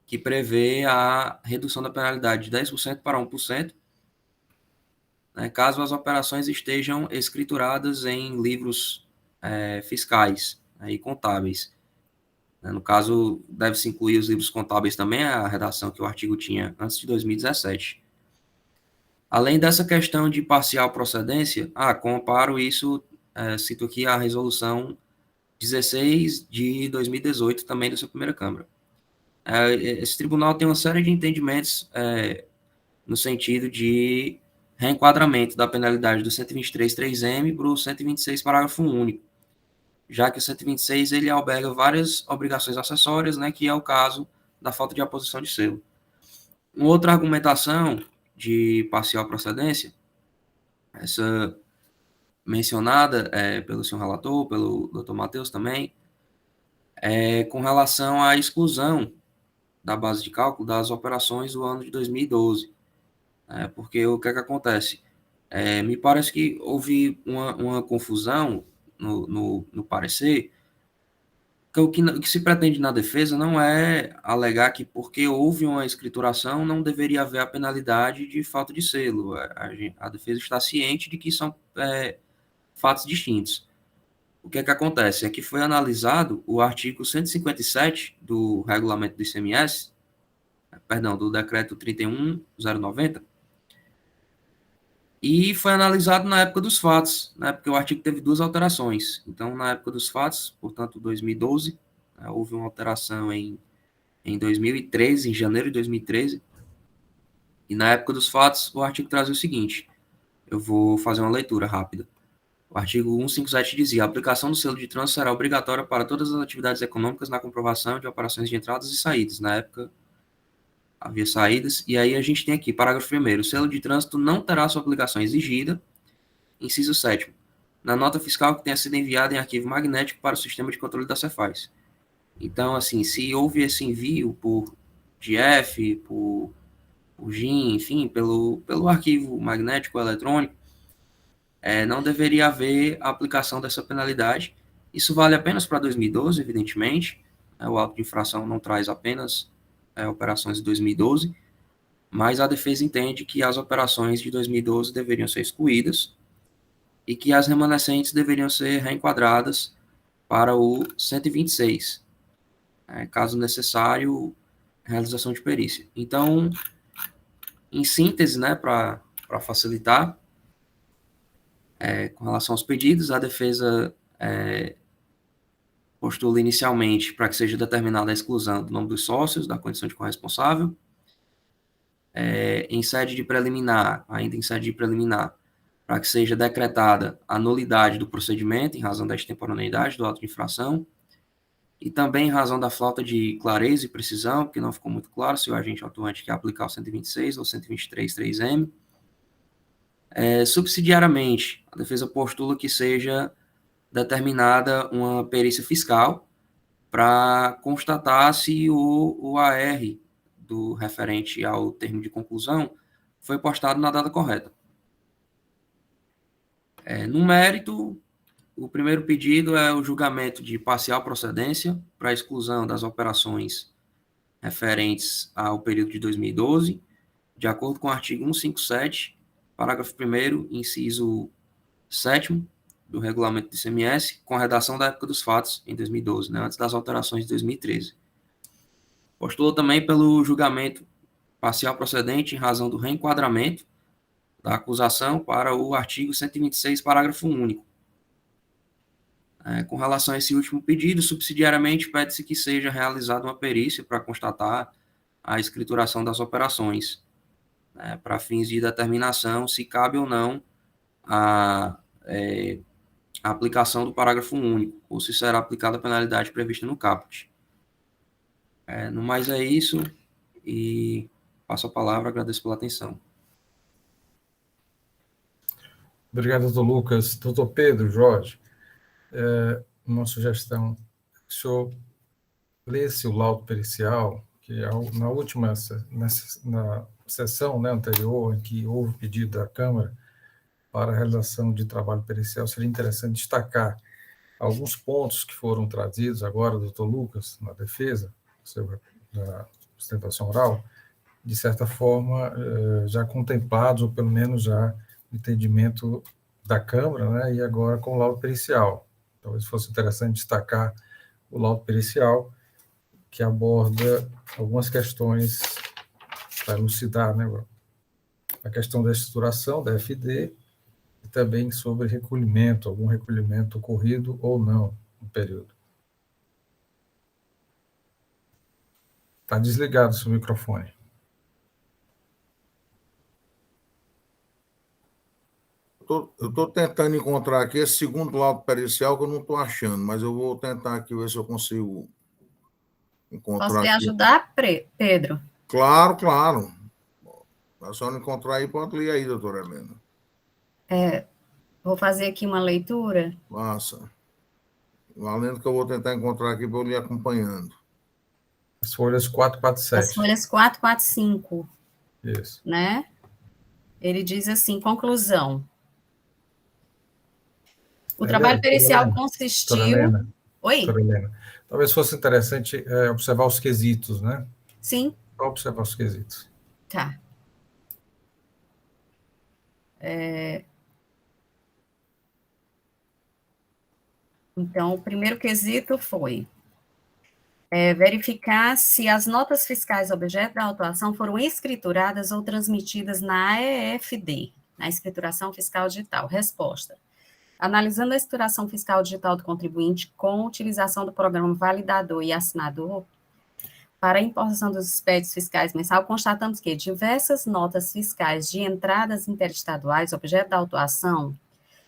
que prevê a redução da penalidade de 10% para 1%, né, caso as operações estejam escrituradas em livros fiscais, e contábeis. No caso, deve-se incluir os livros contábeis também, a redação que o artigo tinha antes de 2017. Além dessa questão de parcial procedência, com amparo isso, cito aqui a resolução 16 de 2018, também da sua primeira Câmara. Esse tribunal tem uma série de entendimentos no sentido de reenquadramento da penalidade do 123.3M para o 126, parágrafo único, já que o 126 ele alberga várias obrigações acessórias, né, que é o caso da falta de aposição de selo. Uma outra argumentação de parcial procedência, essa mencionada pelo senhor relator, pelo Dr. Matheus também, com relação à exclusão da base de cálculo das operações do ano de 2012. Porque o que é que acontece? Me parece que houve uma confusão no parecer, que o que se pretende na defesa não é alegar que porque houve uma escrituração não deveria haver a penalidade de falta de selo. A defesa está ciente de que são fatos distintos. O que é que acontece? É que foi analisado o artigo 157 do regulamento do ICMS, perdão, do decreto 31.090, e foi analisado na época dos fatos, né, porque o artigo teve 2 alterações. Então, na época dos fatos, portanto, 2012, houve uma alteração em 2013, em janeiro de 2013, e na época dos fatos, o artigo trazia o seguinte, eu vou fazer uma leitura rápida. O artigo 157 dizia, a aplicação do selo de trânsito será obrigatória para todas as atividades econômicas na comprovação de operações de entradas e saídas. Na época, havia saídas, e aí a gente tem aqui, parágrafo 1º, o selo de trânsito não terá sua aplicação exigida, inciso 7º, na nota fiscal que tenha sido enviada em arquivo magnético para o sistema de controle da Cefaz. Então, assim, se houve esse envio por GF, por GIM, enfim, pelo arquivo magnético eletrônico, não deveria haver a aplicação dessa penalidade. Isso vale apenas para 2012, evidentemente. O auto de infração não traz apenas operações de 2012, mas a defesa entende que as operações de 2012 deveriam ser excluídas e que as remanescentes deveriam ser reenquadradas para o 126, caso necessário, realização de perícia. Então, em síntese, né, para facilitar, com relação aos pedidos, a defesa postula inicialmente para que seja determinada a exclusão do nome dos sócios, da condição de corresponsável. Em sede de preliminar, ainda em sede de preliminar, para que seja decretada a nulidade do procedimento em razão da extemporaneidade do auto de infração e também em razão da falta de clareza e precisão, porque não ficou muito claro se o agente atuante quer aplicar o 126 ou 123.3M. Subsidiariamente, a defesa postula que seja determinada uma perícia fiscal para constatar se o AR do referente ao termo de conclusão foi postado na data correta. No mérito, o primeiro pedido é o julgamento de parcial procedência para exclusão das operações referentes ao período de 2012, de acordo com o artigo 157, parágrafo 1º, inciso 7º, do regulamento do ICMS, com a redação da época dos fatos, em 2012, né, antes das alterações de 2013. Postulou também pelo julgamento parcial procedente em razão do reenquadramento da acusação para o artigo 126, parágrafo único. Com relação a esse último pedido, subsidiariamente pede-se que seja realizada uma perícia para constatar a escrituração das operações, para fins de determinação se cabe ou não a aplicação do parágrafo único, ou se será aplicada a penalidade prevista no caput. No mais é isso, e passo a palavra, agradeço pela atenção. Obrigado, doutor Lucas. Doutor Pedro, Jorge, uma sugestão, o senhor lesse o laudo pericial, que na última na sessão, né, anterior, em que houve pedido da Câmara para a realização de trabalho pericial, seria interessante destacar alguns pontos que foram trazidos agora, doutor Lucas, na defesa, da sustentação oral, de certa forma, já contemplados, ou pelo menos já no entendimento da Câmara, né, e agora com o laudo pericial. Talvez fosse interessante destacar o laudo pericial, que aborda algumas questões para elucidar, né, a questão da estruturação da FD, e também sobre recolhimento, algum recolhimento ocorrido ou não no período. Está desligado o seu microfone. Eu estou tentando encontrar aqui esse segundo laudo pericial que eu não estou achando, mas eu vou tentar aqui ver se eu consigo encontrar. Posso lhe aqui. ajudar, Pedro? Claro, claro. A senhora encontrar aí, pode ler aí, doutora Helena. Vou fazer aqui uma leitura. Massa. Valendo que eu vou tentar encontrar aqui para eu ir acompanhando. As folhas 4, 4, As 7. folhas 4, 4, 5, Isso. né? Ele diz assim, conclusão. O trabalho pericial consistiu... Doutora Helena, Oi? doutora Helena, talvez fosse interessante observar os quesitos, né? Sim. Só observar os quesitos. Tá. Então, o primeiro quesito foi verificar se as notas fiscais objeto da autuação foram escrituradas ou transmitidas na EFD, na escrituração fiscal digital. Resposta. Analisando a escrituração fiscal digital do contribuinte com utilização do programa validador e assinador, para a importação dos expedientes fiscais mensal, constatamos que diversas notas fiscais de entradas interestaduais, objeto da autuação,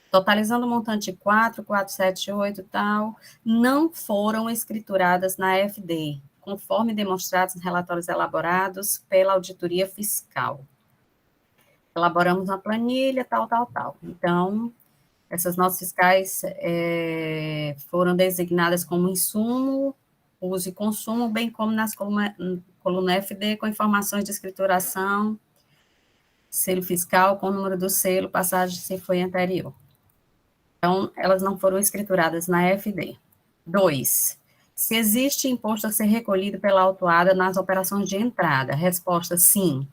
totalizando o montante 4,478 e tal, não foram escrituradas na FD, conforme demonstrados em relatórios elaborados pela auditoria fiscal. Elaboramos uma planilha, tal. Então, essas notas fiscais foram designadas como insumo, uso e consumo, bem como nas coluna FD, com informações de escrituração, selo fiscal, com o número do selo, passagem se foi anterior. Então, elas não foram escrituradas na FD. 2. Se existe imposto a ser recolhido pela autuada nas operações de entrada. Resposta, sim.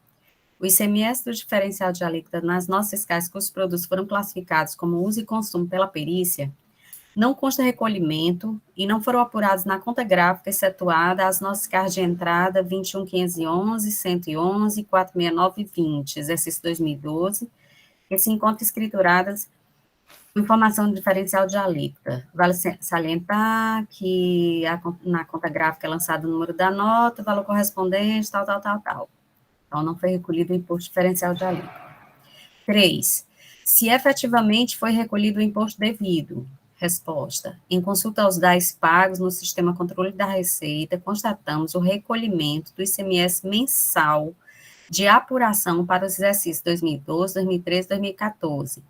O ICMS do diferencial de alíquota nas notas fiscais cujos produtos foram classificados como uso e consumo pela perícia, não consta recolhimento e não foram apurados na conta gráfica excetuada as notas fiscais de entrada 21.511, 111, 469 e 20, exercício 2012, que se encontram escrituradas informação do diferencial de alíquota. Vale salientar que na conta gráfica é lançado o número da nota, o valor correspondente, tal. Então, não foi recolhido o imposto diferencial de alíquota. 3. Se efetivamente foi recolhido o imposto devido. Resposta. Em consulta aos DAIs pagos no Sistema Controle da Receita, constatamos o recolhimento do ICMS mensal de apuração para os exercícios 2012, 2013 e 2014,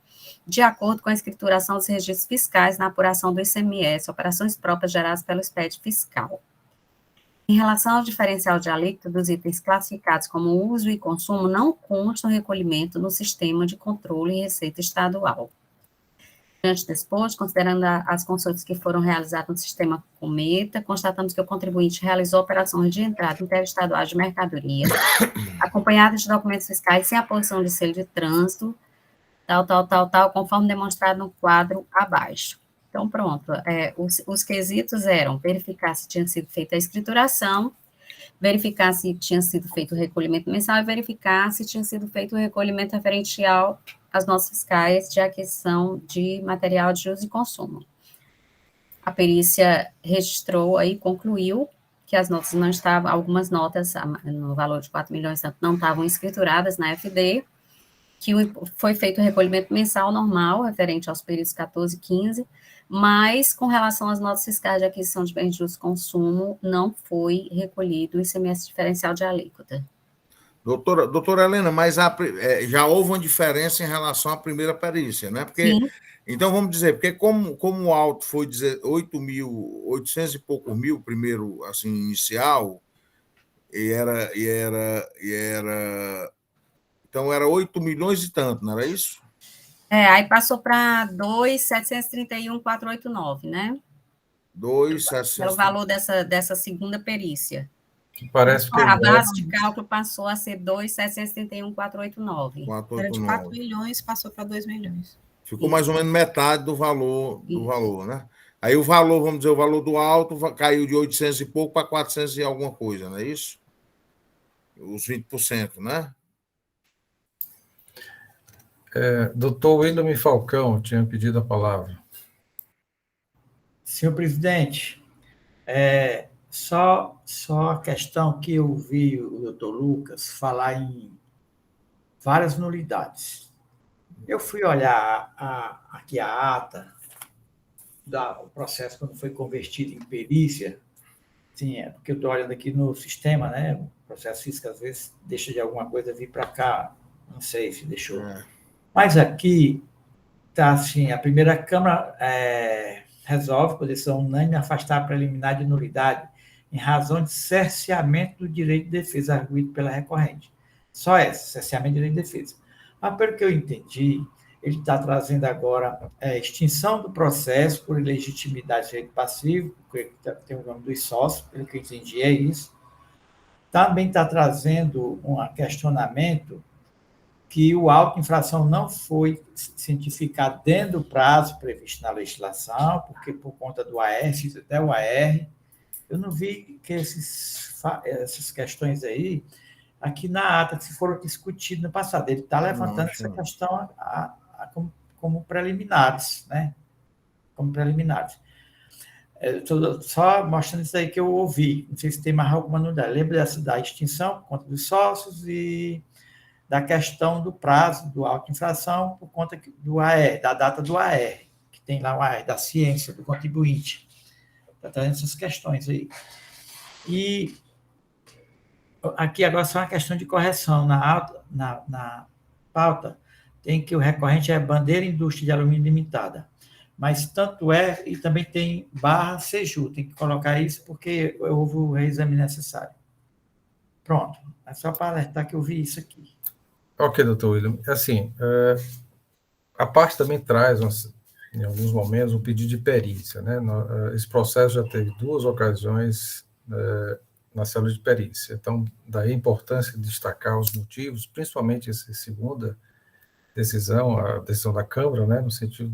de acordo com a escrituração dos registros fiscais na apuração do ICMS, operações próprias geradas pelo expediente fiscal. Em relação ao diferencial de alíquota dos itens classificados como uso e consumo, não consta o recolhimento no Sistema de Controle e Receita Estadual. Diante desse posto, considerando as consultas que foram realizadas no Sistema Cometa, constatamos que o contribuinte realizou operações de entrada interestaduais de mercadoria, acompanhadas de documentos fiscais sem a posição de selo de trânsito, tal, conforme demonstrado no quadro abaixo. Então, pronto, os quesitos eram verificar se tinha sido feita a escrituração, verificar se tinha sido feito o recolhimento mensal e verificar se tinha sido feito o recolhimento referencial às notas fiscais de aquisição de material de uso e consumo. A perícia registrou aí, concluiu que as notas não estavam, algumas notas no valor de 4 milhões não estavam escrituradas na FD, que foi feito o recolhimento mensal normal, referente aos períodos 14 e 15, mas com relação às notas fiscais de aquisição de bens de uso e consumo, não foi recolhido o ICMS diferencial de alíquota. Doutora Helena, mas já houve uma diferença em relação à primeira perícia, né? Porque, sim. Então, vamos dizer, porque como o auto foi 800 e poucos mil, primeiro, assim, inicial, então era 8 milhões e tanto, não era isso? Aí passou para 2.731.489, né? 2.700. Pelo valor dessa segunda perícia. Que parece que a base de cálculo passou a ser 2.731.489. Era de 4 milhões, passou para 2 milhões. Ficou mais ou menos metade do valor, né? Aí o valor, vamos dizer, o valor do auto caiu de 800 e pouco para 400 e alguma coisa, não é isso? Os 20%, né? Doutor William Falcão tinha pedido a palavra. Senhor presidente, só a questão que eu vi o doutor Lucas falar em várias nulidades. Eu fui olhar aqui a ata do processo quando foi convertido em perícia, Sim, é porque eu estou olhando aqui no sistema, né? O processo físico, às vezes, deixa de alguma coisa vir para cá. Não sei se deixou. Mas aqui está assim, a primeira Câmara resolve, por decisão unânime, afastar a preliminar de nulidade em razão de cerceamento do direito de defesa arguído pela recorrente. Só essa, cerceamento do direito de defesa. Mas, pelo que eu entendi, ele está trazendo agora extinção do processo por ilegitimidade de direito passivo, que tem o nome dos sócios, pelo que eu entendi é isso. Também está trazendo um questionamento que o auto de infração não foi cientificado dentro do prazo previsto na legislação, porque por conta do AR, fiz até o AR, eu não vi que essas questões aí, aqui na ata, que foram discutidas no passado, ele está levantando essa questão como preliminares, né? Como preliminares. Estou só mostrando isso aí que eu ouvi, não sei se tem mais alguma novidade. Lembra da extinção por conta dos sócios e da questão do prazo do auto de infração por conta do AR, da data do AR, que tem lá o AR, da ciência, do contribuinte. Está trazendo essas questões aí. E aqui agora só uma questão de correção. Na pauta, tem que o recorrente é Bandeira Indústria de Alumínio Limitada. Mas tanto é, e também tem barra Seju, tem que colocar isso porque houve o reexame necessário. Pronto, é só para alertar que eu vi isso aqui. Ok, doutor William. Assim, a parte também traz, em alguns momentos, um pedido de perícia, né? Esse processo já teve 2 ocasiões na célula de perícia. Então, daí a importância de destacar os motivos, principalmente essa segunda decisão, a decisão da Câmara, né? No sentido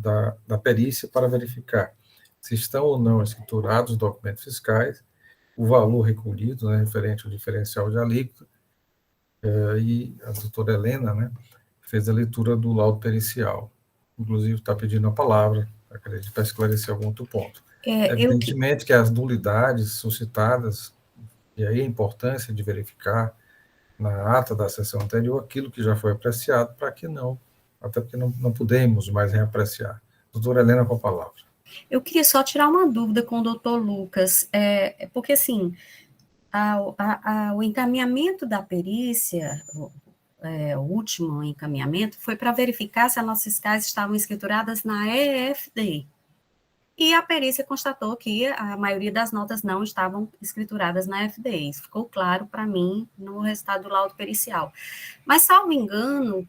da perícia para verificar se estão ou não escriturados os documentos fiscais, o valor recolhido, né, referente ao diferencial de alíquota, e a doutora Helena, né, fez a leitura do laudo pericial. Inclusive, está pedindo a palavra, acredito, para esclarecer algum outro ponto. Evidentemente que as nulidades suscitadas, e aí a importância de verificar na ata da sessão anterior aquilo que já foi apreciado, para que não, até porque não podemos mais reapreciar. Doutora Helena, com a palavra. Eu queria só tirar uma dúvida com o doutor Lucas, porque, assim, o encaminhamento da perícia, o último encaminhamento, foi para verificar se as nossas fiscais estavam escrituradas na EFD. E a perícia constatou que a maioria das notas não estavam escrituradas na FD. Isso ficou claro para mim no resultado do laudo pericial. Mas, salvo engano,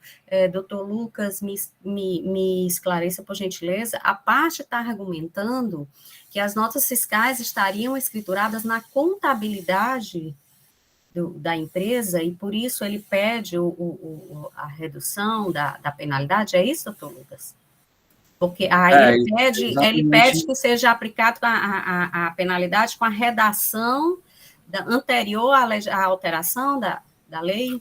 doutor Lucas, me esclareça, por gentileza, a parte está argumentando que as notas fiscais estariam escrituradas na contabilidade da empresa e, por isso, ele pede a redução da penalidade. É isso, doutor Lucas? Porque aí ele pede que seja aplicado a penalidade com a redação anterior à alteração da lei?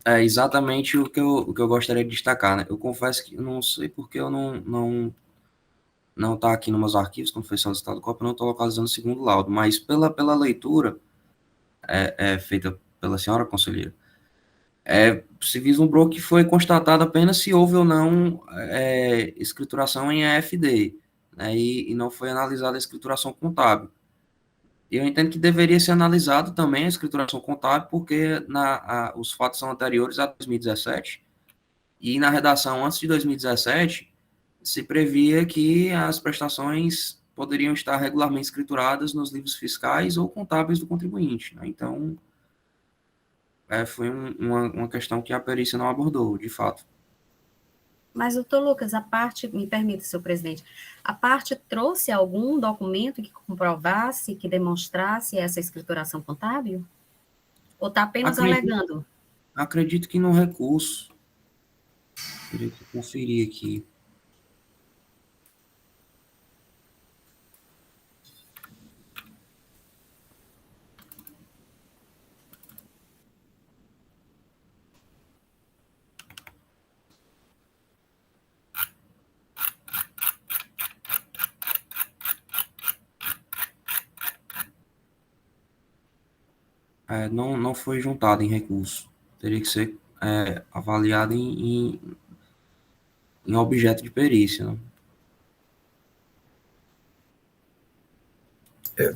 É exatamente o que eu gostaria de destacar, né? Eu confesso que eu não sei porque eu não está aqui nos meus arquivos, como foi solicitado cópia, eu não estou localizando o segundo laudo, mas pela leitura feita pela senhora conselheira, se vislumbrou que foi constatado apenas se houve ou não escrituração em EFD, né, e não foi analisada a escrituração contábil. Eu entendo que deveria ser analisado também a escrituração contábil, porque os fatos são anteriores a 2017, e na redação antes de 2017, se previa que as prestações poderiam estar regularmente escrituradas nos livros fiscais ou contábeis do contribuinte, né? Então, foi uma questão que a perícia não abordou, de fato. Mas, doutor Lucas, a parte, me permita, senhor presidente, a parte trouxe algum documento que comprovasse, que demonstrasse essa escrituração contábil? Ou está apenas alegando? Acredito que no recurso. Teria que conferir aqui. Não foi juntado em recurso. Teria que ser avaliado em objeto de perícia, né?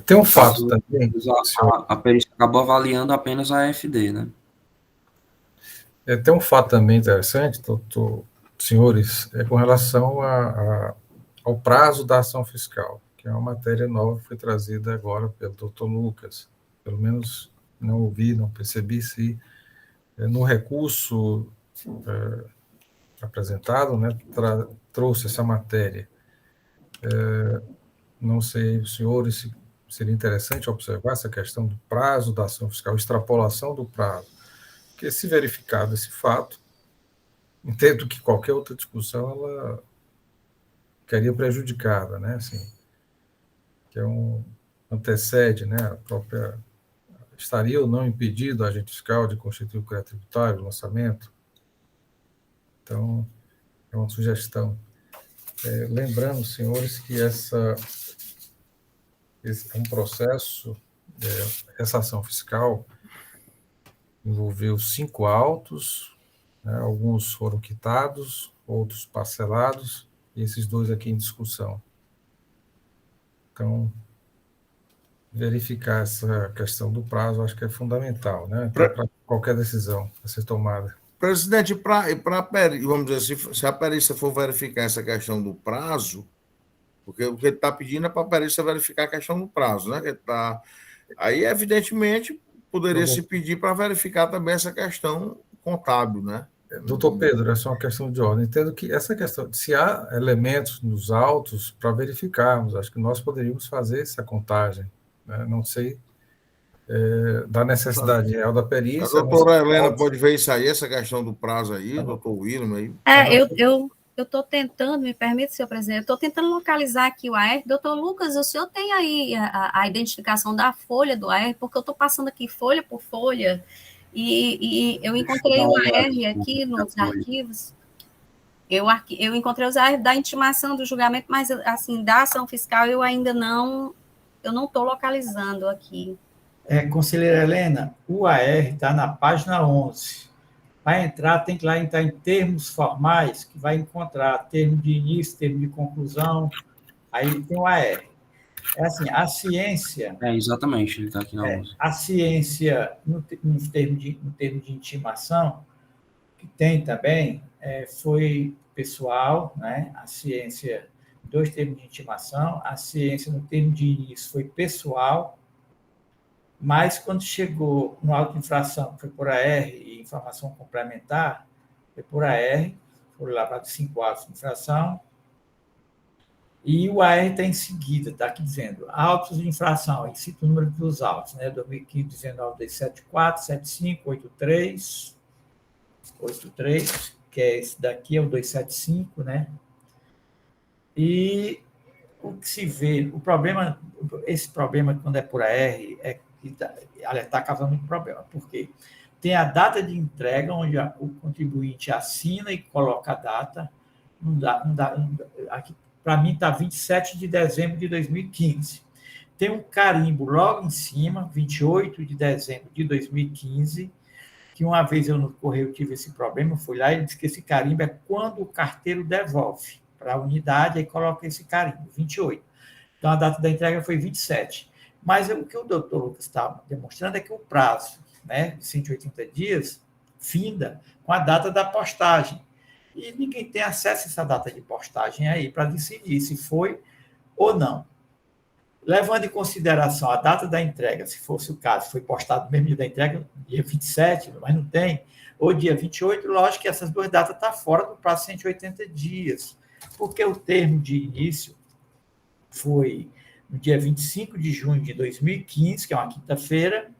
Tem um fato também. A perícia acabou avaliando apenas a AFD, né? Tem um fato também interessante, senhores, com relação ao prazo da ação fiscal, que é uma matéria nova que foi trazida agora pelo doutor Lucas. Pelo menos não ouvi, não percebi se no recurso apresentado, né, trouxe essa matéria. Não sei, senhores, se seria interessante observar essa questão do prazo da ação fiscal, extrapolação do prazo, porque se verificado esse fato, entendo que qualquer outra discussão ela ficaria prejudicada, né? Assim, que antecede, né? A própria estaria ou não impedido o agente fiscal de constituir o crédito tributário, o lançamento. Então, é uma sugestão. Lembrando, senhores, que esse é um processo, essa ação fiscal envolveu 5 autos, né, alguns foram quitados, outros parcelados, e esses 2 aqui em discussão. Então, verificar essa questão do prazo, acho que é fundamental, né, para qualquer decisão a ser tomada. Presidente, vamos dizer, se a perícia for verificar essa questão do prazo, porque o que ele está pedindo é para a perícia verificar a questão do prazo, né? Aí, evidentemente, poderia se pedir para verificar também essa questão contábil, né? Doutor Pedro, essa é uma questão de ordem. Entendo que essa questão, se há elementos nos autos para verificarmos, acho que nós poderíamos fazer essa contagem, né? Não sei da necessidade real da perícia. A doutora Helena pode ver isso aí, essa questão do prazo aí, o doutor William aí. Eu estou tentando, me permite, senhor presidente, eu estou tentando localizar aqui o AR. Doutor Lucas, o senhor tem aí a identificação da folha do AR, porque eu estou passando aqui folha por folha, e eu encontrei o AR aqui nos arquivos. Eu encontrei os AR da intimação do julgamento, mas, assim, da ação fiscal eu ainda não estou localizando aqui. Conselheira Helena, o AR está na página 11. Para entrar, tem que lá entrar em termos formais, que vai encontrar termo de início, termo de conclusão, aí tem o AR. Assim, a ciência... exatamente, ele está aqui na 11. A ciência, no termo de intimação, que tem também, foi pessoal, né? A ciência, 2 termos de intimação, a ciência, no termo de início, foi pessoal, mas quando chegou no auto de infração, foi por AR e informação complementar, foi por AR, foram lavrados 5 autos de infração, e o AR está em seguida, está aqui dizendo, autos de infração, aí cita o número dos autos, né? 2015, 19, 274, 75, 83, que é esse daqui, é o 275, né? E o que se vê, esse problema, quando é por AR, está causando muito problema, porque tem a data de entrega, onde o contribuinte assina e coloca a data, aqui, para mim está 27 de dezembro de 2015. Tem um carimbo logo em cima, 28 de dezembro de 2015, que uma vez eu no correio tive esse problema, eu fui lá e ele disse que esse carimbo é quando o carteiro devolve para a unidade, aí coloca esse carimbo, 28. Então, a data da entrega foi 27. Mas o que o doutor Lucas está demonstrando é que o prazo, né, de 180 dias finda com a data da postagem. E ninguém tem acesso a essa data de postagem aí para decidir se foi ou não. Levando em consideração a data da entrega, se fosse o caso, foi postado no mesmo dia da entrega, dia 27, mas não tem, ou dia 28, lógico que essas 2 datas estão fora do prazo de 180 dias, porque o termo de início foi no dia 25 de junho de 2015, que é uma quinta-feira,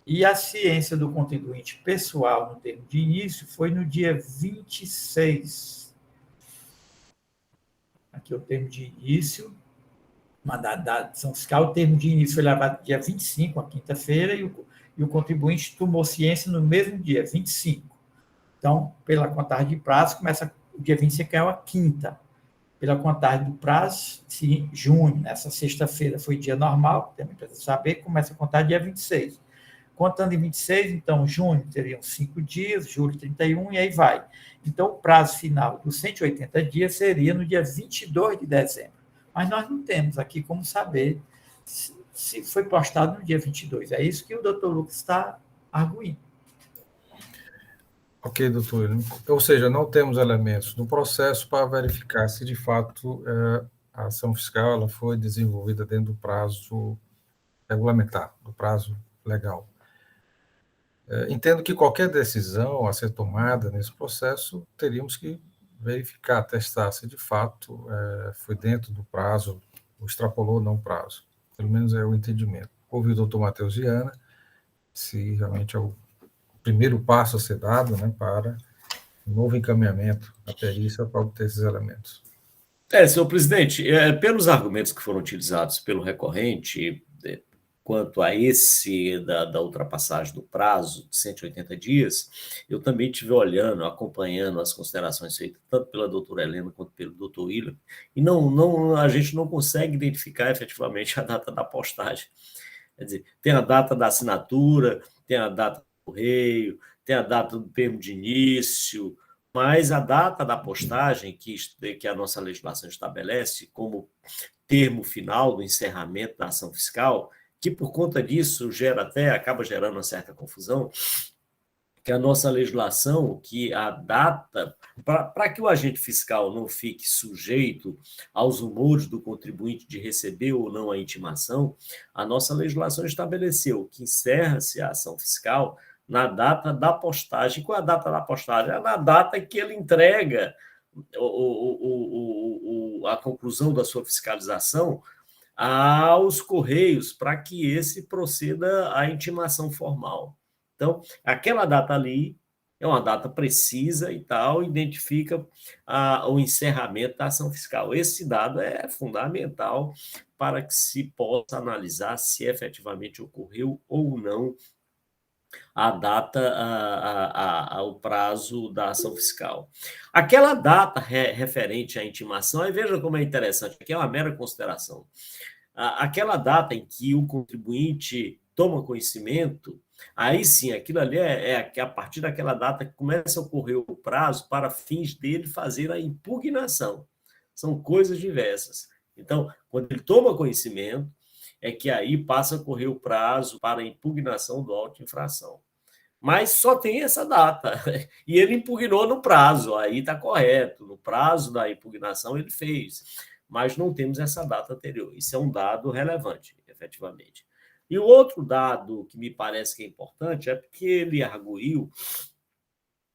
e a ciência do contribuinte pessoal no termo de início foi no dia 26. Aqui é o termo de início, da ação fiscal, o termo de início foi levado dia 25, a quinta-feira, e o contribuinte tomou ciência no mesmo dia, 25. Então, pela contagem de prazo, começa o dia 25, que é a quinta. Pela contagem do prazo, junho, nessa sexta-feira foi dia normal, também precisa saber, começa a contar dia 26. Contando em 26, então, junho teriam 5 dias, julho 31, e aí vai. Então, o prazo final dos 180 dias seria no dia 22 de dezembro. Mas nós não temos aqui como saber se foi postado no dia 22. É isso que o doutor Lucas está arguindo. Ok, doutor. Ou seja, não temos elementos no processo para verificar se, de fato, a ação fiscal ela foi desenvolvida dentro do prazo regulamentar, do prazo legal. Entendo que qualquer decisão a ser tomada nesse processo, teríamos que verificar, testar se, de fato, foi dentro do prazo, ou extrapolou ou não o prazo. Pelo menos é o entendimento. Ouvi o doutor Matheus Viana, se realmente é o primeiro passo a ser dado, né, para um novo encaminhamento da perícia para obter esses elementos. Senhor presidente, pelos argumentos que foram utilizados pelo recorrente, quanto a esse da ultrapassagem do prazo de 180 dias, eu também estive olhando, acompanhando as considerações feitas tanto pela doutora Helena quanto pelo doutor William, e a gente não consegue identificar efetivamente a data da postagem. Quer dizer, tem a data da assinatura, tem a data do correio, tem a data do termo de início, mas a data da postagem que a nossa legislação estabelece como termo final do encerramento da ação fiscal, que por conta disso acaba gerando uma certa confusão, que a nossa legislação, que a data, para que o agente fiscal não fique sujeito aos humores do contribuinte de receber ou não a intimação, a nossa legislação estabeleceu que encerra-se a ação fiscal na data da postagem. Qual é a data da postagem? É na data que ele entrega a conclusão da sua fiscalização aos Correios, para que esse proceda à intimação formal. Então, aquela data ali é uma data precisa e tal, identifica o encerramento da ação fiscal. Esse dado é fundamental para que se possa analisar se efetivamente ocorreu ou não a data, o prazo da ação fiscal. Aquela data referente à intimação, aí veja como é interessante, aqui é uma mera consideração. Aquela data em que o contribuinte toma conhecimento, aí sim, aquilo ali que a partir daquela data que começa a ocorrer o prazo para fins dele fazer a impugnação. São coisas diversas. Então, quando ele toma conhecimento, é que aí passa a correr o prazo para a impugnação do auto de infração. Mas só tem essa data. E ele impugnou no prazo, aí está correto. No prazo da impugnação ele fez. Mas não temos essa data anterior. Isso é um dado relevante, efetivamente. E o outro dado que me parece que é importante é porque ele arguiu,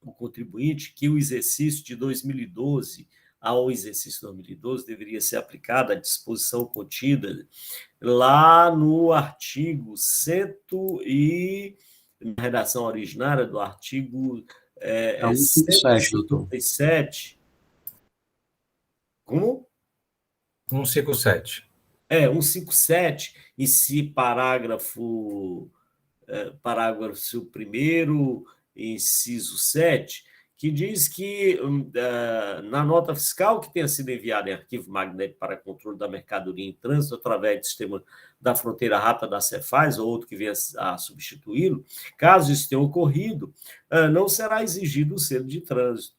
o contribuinte, que o exercício de 2012 ao exercício 2012 deveria ser aplicada a disposição contida lá no artigo 100 e na redação originária do artigo 157. Como? 157. 157, e se parágrafo 1º, inciso 7, que diz que na nota fiscal que tenha sido enviada em arquivo magnético para controle da mercadoria em trânsito através do sistema da fronteira rápida da Cefaz ou outro que venha a substituí-lo, caso isso tenha ocorrido, não será exigido o selo de trânsito.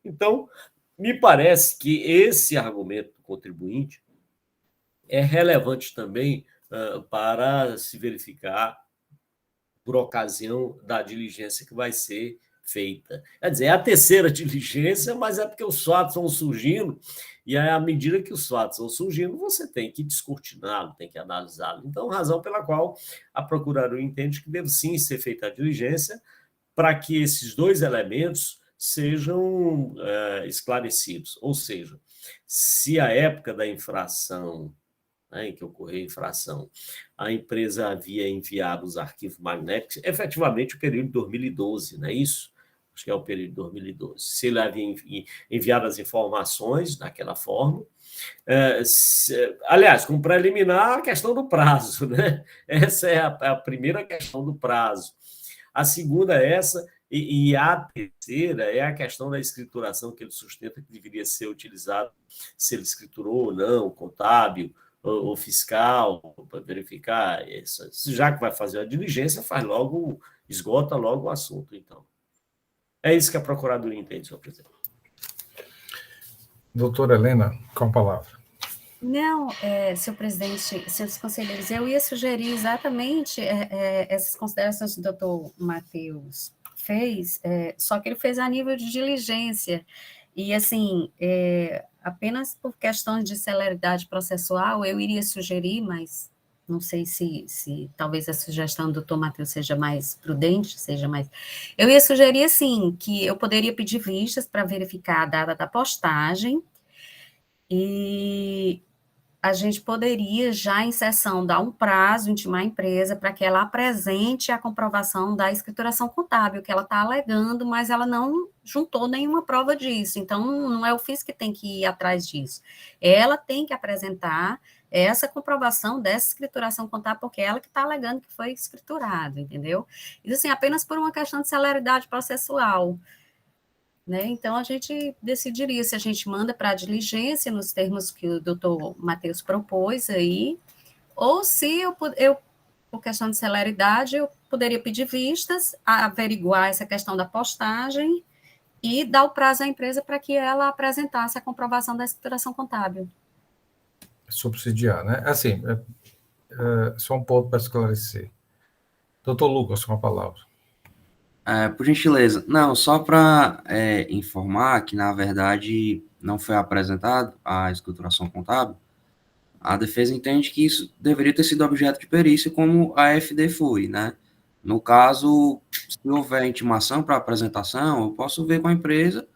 Então, me parece que esse argumento do contribuinte é relevante também para se verificar por ocasião da diligência que vai ser feita. Quer dizer, é a terceira diligência, mas é porque os fatos vão surgindo, e aí, à medida que os fatos vão surgindo, você tem que descortiná-lo, tem que analisá-lo. Então, razão pela qual a Procuradoria entende que deve sim ser feita a diligência para que esses dois elementos sejam esclarecidos. Ou seja, se a época da infração, em que ocorreu a infração, a empresa havia enviado os arquivos magnéticos, efetivamente o período de 2012, não é isso? Acho que é o período de 2012. Se ele havia enviado as informações daquela forma, aliás, como preliminar, a questão do prazo, né? Essa é a primeira questão do prazo. A segunda é essa, e a terceira é a questão da escrituração que ele sustenta que deveria ser utilizado, se ele escriturou ou não, contábil, o fiscal, para verificar isso. Já que vai fazer a diligência, esgota logo o assunto, então. É isso que a Procuradoria entende, senhor presidente. Doutora Helena, com a palavra. Não, senhor presidente, senhores conselheiros, eu ia sugerir exatamente essas considerações que o doutor Matheus fez, só que ele fez a nível de diligência, e assim, apenas por questões de celeridade processual, eu iria sugerir, mas não sei se talvez a sugestão do doutor Matheus seja mais prudente, seja mais... Eu ia sugerir, assim, que eu poderia pedir vistas para verificar a data da postagem, e a gente poderia, já em sessão, dar um prazo, intimar a empresa para que ela apresente a comprovação da escrituração contábil, que ela está alegando, mas ela não juntou nenhuma prova disso. Então, não é o FIS que tem que ir atrás disso. Ela tem que apresentar essa comprovação dessa escrituração contábil, porque é ela que está alegando que foi escriturado, entendeu? Isso, assim, apenas por uma questão de celeridade processual. Né? Então, a gente decidiria se a gente manda para a diligência, nos termos que o doutor Matheus propôs aí, ou se eu, por questão de celeridade, eu poderia pedir vistas, averiguar essa questão da postagem e dar o prazo à empresa para que ela apresentasse a comprovação da escrituração contábil. Subsidiar, né? Assim, só um ponto para esclarecer. Doutor Lucas, com a palavra. Por gentileza. Não, só para informar que, na verdade, não foi apresentado a escrituração contábil, a defesa entende que isso deveria ter sido objeto de perícia, como a FD foi, né? No caso, se houver intimação para apresentação, eu posso ver com a empresa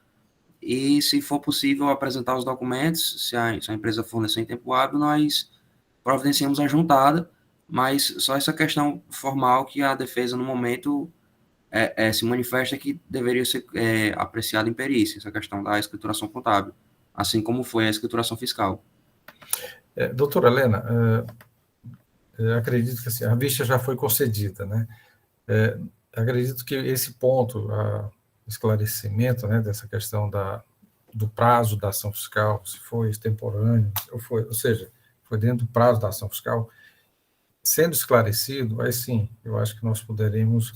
e, se for possível, apresentar os documentos. Se a empresa fornecer em tempo hábil, nós providenciamos a juntada, mas só essa questão formal que a defesa, no momento, se manifesta que deveria ser apreciada em perícia, essa questão da escrituração contábil, assim como foi a escrituração fiscal. Doutora Helena, acredito que assim, a vista já foi concedida, né? Acredito que esse ponto, esclarecimento, né, dessa questão do prazo da ação fiscal, se foi extemporâneo, ou seja, foi dentro do prazo da ação fiscal, sendo esclarecido, aí sim, eu acho que nós poderemos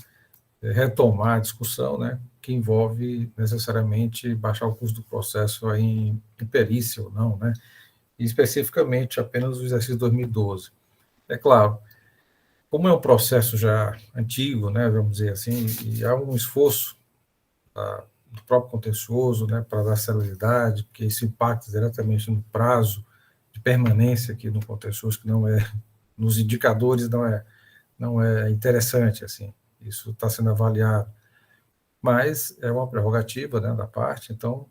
retomar a discussão, né, que envolve necessariamente baixar o custo do processo em perícia ou não, né, e especificamente apenas o exercício 2012. É claro, como é um processo já antigo, né, vamos dizer assim, e há um esforço do próprio contencioso, né, para dar celeridade, porque isso impacta diretamente no prazo de permanência aqui no contencioso, que não é, nos indicadores não é interessante, assim, isso está sendo avaliado, mas é uma prerrogativa, né, da parte, então,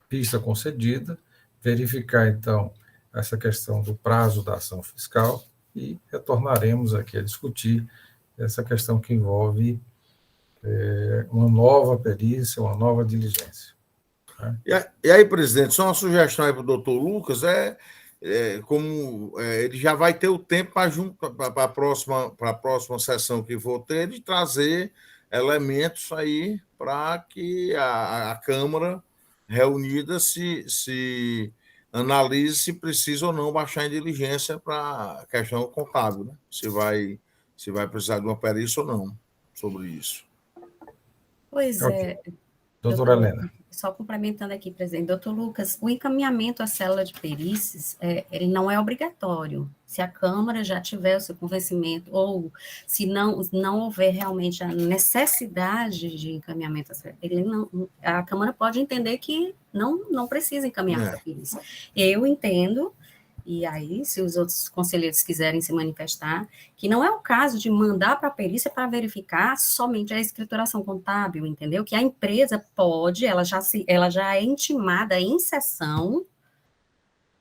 vista concedida, verificar, então, essa questão do prazo da ação fiscal e retornaremos aqui a discutir essa questão que envolve uma nova perícia, uma nova diligência. Né? E aí, presidente, só uma sugestão aí para o doutor Lucas, como ele já vai ter o tempo para a próxima sessão que vou ter, de trazer elementos aí para que a Câmara reunida se analise se precisa ou não baixar em diligência para a questão contábil, né? Se vai precisar de uma perícia ou não sobre isso. Pois é. Doutora Helena. Só complementando aqui, presidente. Doutor Lucas, o encaminhamento à célula de perícias, ele não é obrigatório. Se a Câmara já tiver o seu convencimento, ou se não houver realmente a necessidade de encaminhamento, a Câmara pode entender que não precisa encaminhar para a perícia. Eu entendo, e aí, se os outros conselheiros quiserem se manifestar, que não é o caso de mandar para a perícia para verificar somente a escrituração contábil, entendeu? Que a empresa pode, ela já é intimada em sessão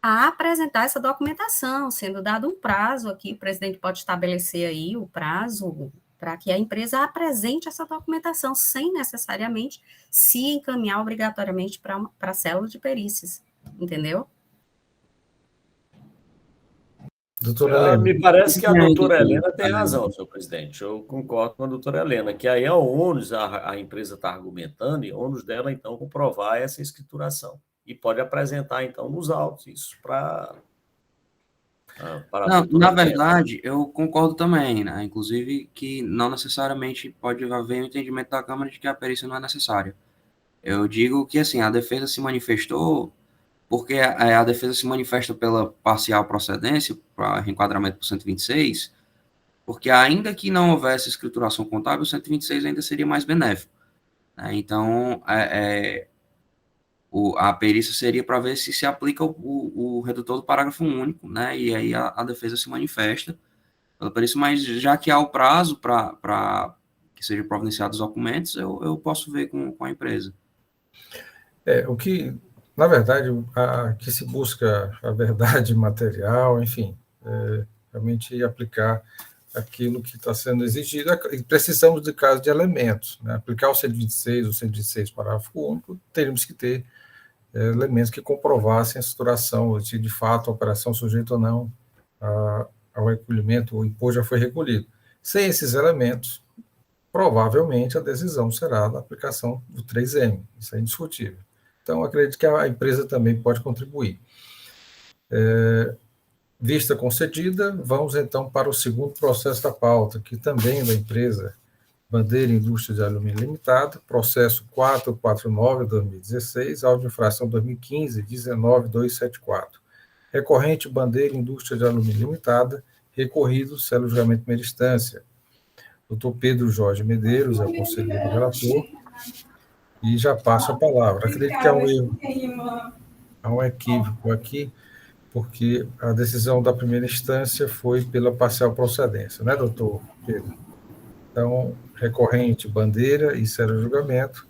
a apresentar essa documentação, sendo dado um prazo aqui, o presidente pode estabelecer aí o prazo para que a empresa apresente essa documentação, sem necessariamente se encaminhar obrigatoriamente para a célula de perícias, entendeu? Me parece que a doutora Helena tem razão, senhor presidente. Eu concordo com a doutora Helena, que aí é o ônus, a empresa está argumentando, e o ônus dela, então, comprovar essa escrituração. E pode apresentar, então, nos autos isso para não, na verdade, eu concordo também, né? Inclusive que não necessariamente pode haver um entendimento da Câmara de que a perícia não é necessária. Eu digo que, assim, a defesa se manifestou porque a defesa se manifesta pela parcial procedência, para reenquadramento por 126, porque ainda que não houvesse escrituração contábil, o 126 ainda seria mais benéfico, né? Então, a perícia seria para ver se aplica o redutor do parágrafo único, né? E aí a defesa se manifesta pela perícia, mas já que há o prazo para que sejam providenciados os documentos, eu posso ver com a empresa. O que, na verdade, que se busca a verdade material, enfim, realmente aplicar aquilo que está sendo exigido. E precisamos de caso de elementos, né? Aplicar o 126, o 126 parágrafo único, teríamos que ter elementos que comprovassem a situação, se de fato a operação sujeita ou não ao recolhimento, o imposto já foi recolhido. Sem esses elementos, provavelmente a decisão será da aplicação do 3M, isso é indiscutível. Então, acredito que a empresa também pode contribuir. Vista concedida, vamos então para o segundo processo da pauta, que também é da empresa Bandeira Indústria de Alumínio Limitada, processo 449/2016, auto de infração 2015-19274. Recorrente Bandeira Indústria de Alumínio Limitada, recorrido, célula de julgamento de primeira instância. Dr. Pedro Jorge Medeiros é o conselheiro relator, e já passo a palavra. Acredito que há um erro, há um equívoco aqui, porque a decisão da primeira instância foi pela parcial procedência, né, doutor Pedro? Então, recorrente, bandeira e célula de julgamento,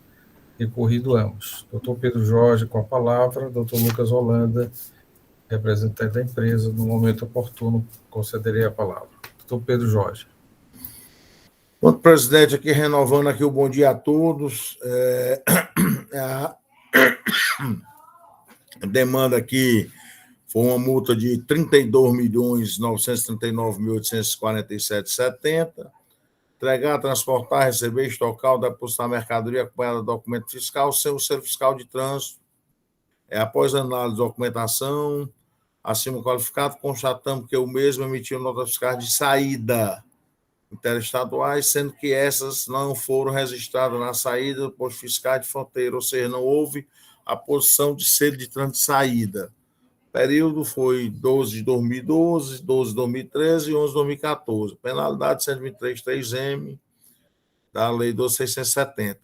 recorrido ambos. Doutor Pedro Jorge com a palavra, doutor Lucas Holanda, representante da empresa, no momento oportuno, concederei a palavra. Doutor Pedro Jorge. Quanto presidente, aqui renovando aqui o bom dia a todos. A demanda aqui foi uma multa de R$ 32.939.847,70. Entregar, transportar, receber, estocar ou depositar mercadoria acompanhada de documento fiscal sem o selo fiscal de trânsito. Após análise de documentação, acima qualificado, constatamos que o mesmo emitiu notas fiscais de saída interestaduais, sendo que essas não foram registradas na saída do posto fiscal de fronteira, ou seja, não houve a posição de selo de trânsito de saída. O período foi 12 de 2012, 12 de 2013 e 11 de 2014. Penalidade 123.3M da Lei 12.670.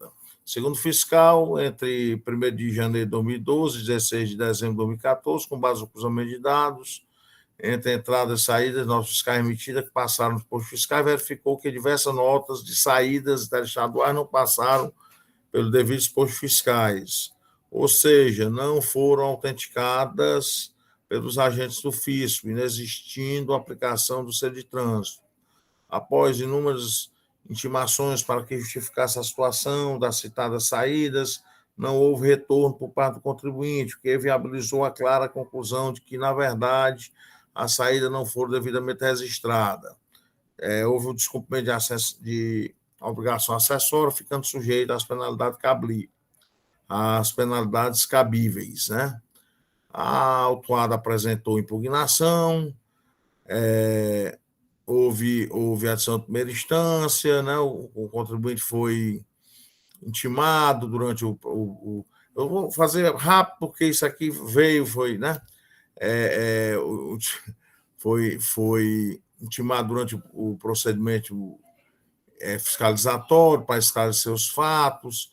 Segundo fiscal, entre 1º de janeiro de 2012 e 16 de dezembro de 2014, com base no cruzamento de dados, entre entradas e saídas, notas fiscais emitidas que passaram nos postos fiscais, verificou que diversas notas de saídas interestaduais não passaram pelos devidos postos fiscais, ou seja, não foram autenticadas pelos agentes do fisco, inexistindo a aplicação do selo de trânsito. Após inúmeras intimações para que justificasse a situação das citadas saídas, não houve retorno por parte do contribuinte, o que viabilizou a clara conclusão de que, na verdade, a saída não for devidamente registrada. Houve o descumprimento de obrigação acessória, ficando sujeito às penalidades cabíveis, né? A autuada apresentou impugnação, houve adição de primeira instância, né? O contribuinte foi intimado durante eu vou fazer rápido, porque isso aqui foi, né? Foi intimado durante o procedimento fiscalizatório para esclarecer os fatos,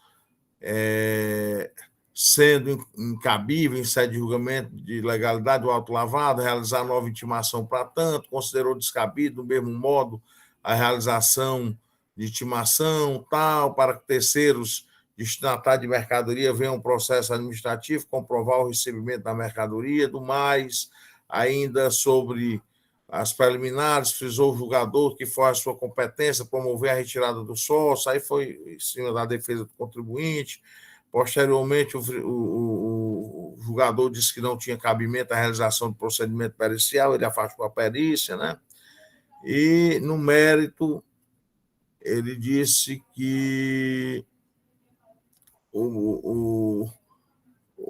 sendo incabível em sede de julgamento de legalidade do auto lavado, realizar nova intimação para tanto, considerou descabido, do mesmo modo, a realização de intimação, tal, para que terceiros destinatários de mercadoria venham um processo administrativo, comprovar o recebimento da mercadoria, do mais, ainda sobre as preliminares, frisou o julgador que foi a sua competência promover a retirada do sócio, aí foi em cima da defesa do contribuinte. Posteriormente, o julgador disse que não tinha cabimento a realização do procedimento pericial, ele afastou a perícia, né? E, no mérito, ele disse que o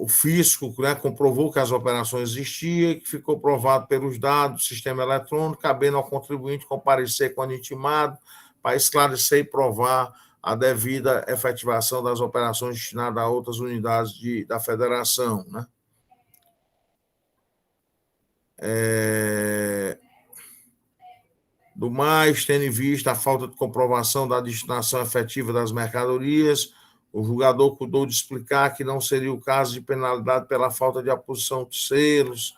fisco, né, comprovou que as operações existiam, que ficou provado pelos dados do sistema eletrônico, cabendo ao contribuinte comparecer quando intimado para esclarecer e provar a devida efetivação das operações destinadas a outras unidades da federação, né? Do mais, tendo em vista a falta de comprovação da destinação efetiva das mercadorias, o julgador cuidou de explicar que não seria o caso de penalidade pela falta de aposição de selos,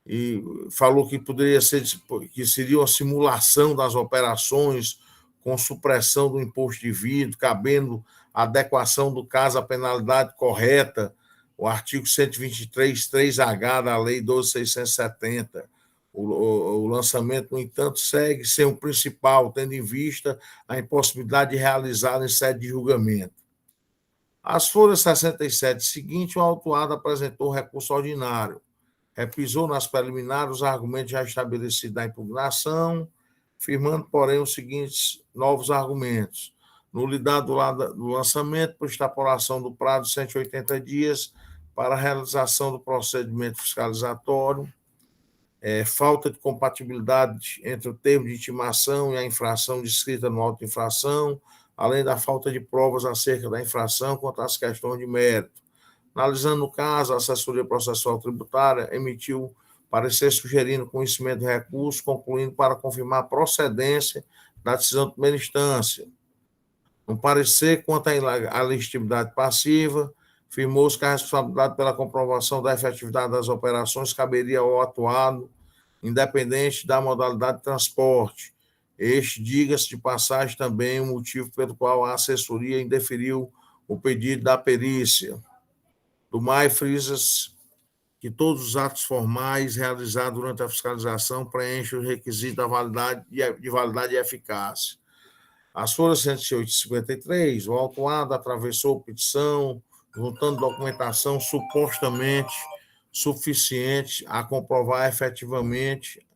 e falou que poderia ser, que seria uma simulação das operações com supressão do imposto de vidro, cabendo a adequação do caso à penalidade correta, o artigo 123.3H da Lei 12.670. O lançamento, no entanto, segue sem o principal, tendo em vista a impossibilidade de realizar em sede de julgamento. Às folhas 67 seguinte, o autuado apresentou recurso ordinário, repisou nas preliminares os argumentos já estabelecidos na impugnação, firmando, porém, os seguintes novos argumentos: nulidade do lançamento por extrapolação do prazo de 180 dias para a realização do procedimento fiscalizatório, falta de compatibilidade entre o termo de intimação e a infração descrita no auto de infração, além da falta de provas acerca da infração quanto às questões de mérito. Analisando o caso, a assessoria processual tributária emitiu parecer sugerindo conhecimento do recurso, concluindo para confirmar a procedência da decisão de primeira instância. No parecer quanto à legitimidade passiva, afirmou-se que a responsabilidade pela comprovação da efetividade das operações caberia ao autuado, independente da modalidade de transporte. Este, diga-se de passagem, também o motivo pelo qual a assessoria indeferiu o pedido da perícia. Do mais, frisa-se que todos os atos formais realizados durante a fiscalização preenchem os requisitos de validade e eficácia. As folhas 108 e 53, o autuado atravessou a petição, juntando documentação supostamente suficiente a comprovar efetivamente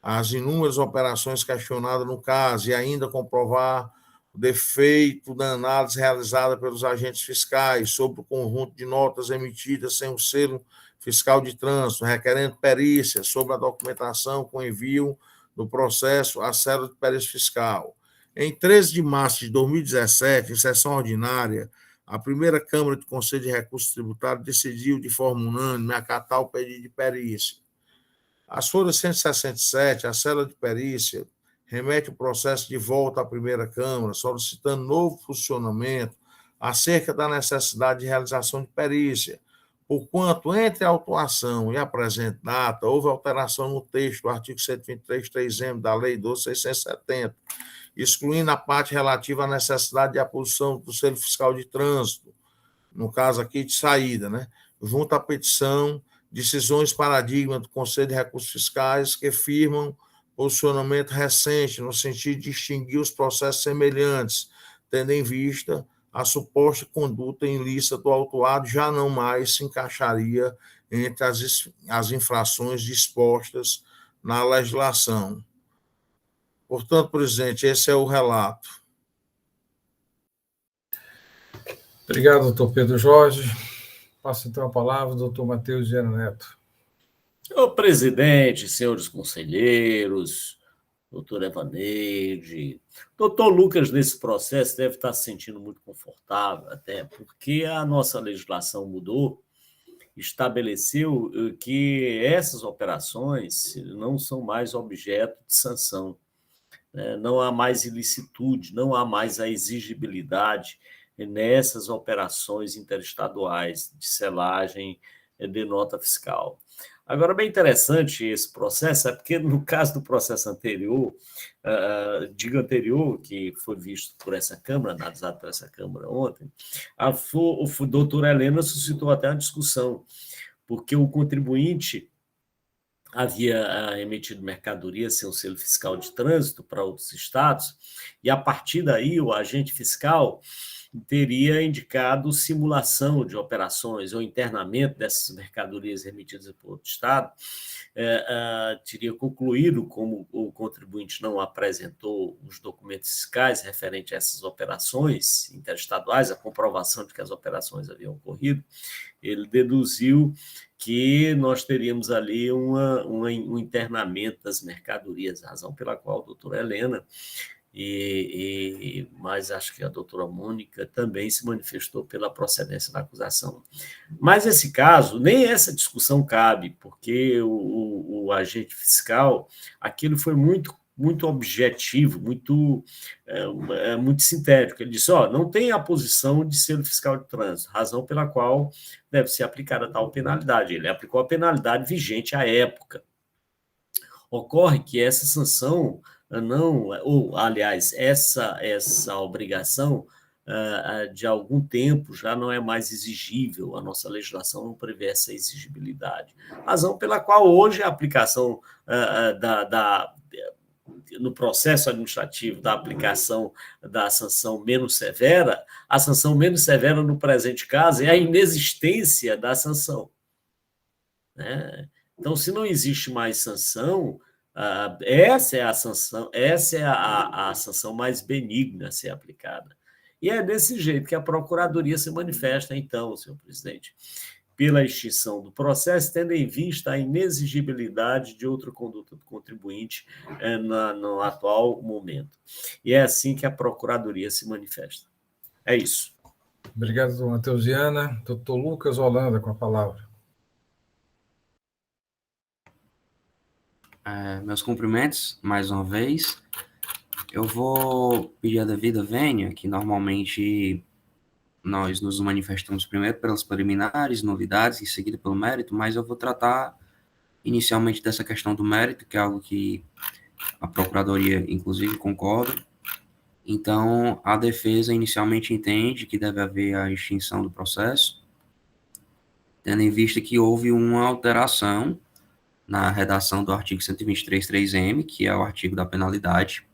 as inúmeras operações questionadas no caso e ainda comprovar o defeito da análise realizada pelos agentes fiscais sobre o conjunto de notas emitidas sem o selo fiscal de trânsito, requerendo perícia sobre a documentação com envio do processo à célula de perícia fiscal. Em 13 de março de 2017, em sessão ordinária, a primeira Câmara do Conselho de Recursos Tributários decidiu de forma unânime acatar o pedido de perícia. As folhas 167, a célula de perícia remete o processo de volta à primeira Câmara, solicitando novo funcionamento acerca da necessidade de realização de perícia, porquanto entre a autuação e a presente data houve alteração no texto do artigo 123.3M da Lei 12.670, excluindo a parte relativa à necessidade de aposição do selo fiscal de trânsito, no caso aqui de saída, junto à petição, decisões paradigma do Conselho de Recursos Fiscais que firmam posicionamento recente no sentido de extinguir os processos semelhantes, tendo em vista a suposta conduta ilícita do autuado já não mais se encaixaria entre as infrações dispostas na legislação. Portanto, presidente, esse é o relato. Obrigado, doutor Pedro Jorge. Passo então a palavra ao doutor Matheus Viana Neto. Senhor presidente, senhores conselheiros, doutor Evaneide, doutor Lucas, nesse processo, deve estar se sentindo muito confortável, até porque a nossa legislação mudou, estabeleceu que essas operações não são mais objeto de sanção. Não há mais ilicitude, não há mais a exigibilidade nessas operações interestaduais de selagem de nota fiscal. Agora, bem interessante esse processo, é porque no caso do processo anterior, que foi visto por essa Câmara, analisado por essa Câmara ontem, a doutora Helena suscitou até uma discussão, porque o contribuinte havia emitido mercadoria sem o selo fiscal de trânsito para outros estados, e a partir daí o agente fiscal teria indicado simulação de operações ou internamento dessas mercadorias remetidas por outro estado, teria concluído, como o contribuinte não apresentou os documentos fiscais referentes a essas operações interestaduais, a comprovação de que as operações haviam ocorrido, ele deduziu que nós teríamos ali um internamento das mercadorias, razão pela qual a doutora Helena mas acho que a doutora Mônica também se manifestou pela procedência da acusação. Mas esse caso, nem essa discussão cabe, porque o agente fiscal, aquilo foi muito objetivo, muito sintético. Ele disse, não tem a posição de ser o fiscal de trânsito, razão pela qual deve ser aplicada tal penalidade. Ele aplicou a penalidade vigente à época. Ocorre que essa sanção não, ou, aliás, essa obrigação de algum tempo já não é mais exigível, a nossa legislação não prevê essa exigibilidade. Razão pela qual hoje a aplicação no processo administrativo da aplicação da sanção menos severa, a sanção menos severa no presente caso é a inexistência da sanção. Né? Então, se não existe mais sanção, essa é a sanção, a sanção mais benigna a ser aplicada. E é desse jeito que a Procuradoria se manifesta, então, senhor presidente, pela extinção do processo, tendo em vista a inexigibilidade de outra conduta do contribuinte no atual momento. E é assim que a Procuradoria se manifesta. É isso. Obrigado, doutor Matheus Viana. Doutor Lucas Holanda, com a palavra. Meus cumprimentos, mais uma vez. Eu vou pedir a devida vênia, que normalmente nós nos manifestamos primeiro pelas preliminares, novidades, em seguida pelo mérito, mas eu vou tratar inicialmente dessa questão do mérito, que é algo que a Procuradoria, inclusive, concorda. Então, a defesa inicialmente entende que deve haver a extinção do processo, tendo em vista que houve uma alteração na redação do artigo 123.3m, que é o artigo da penalidade.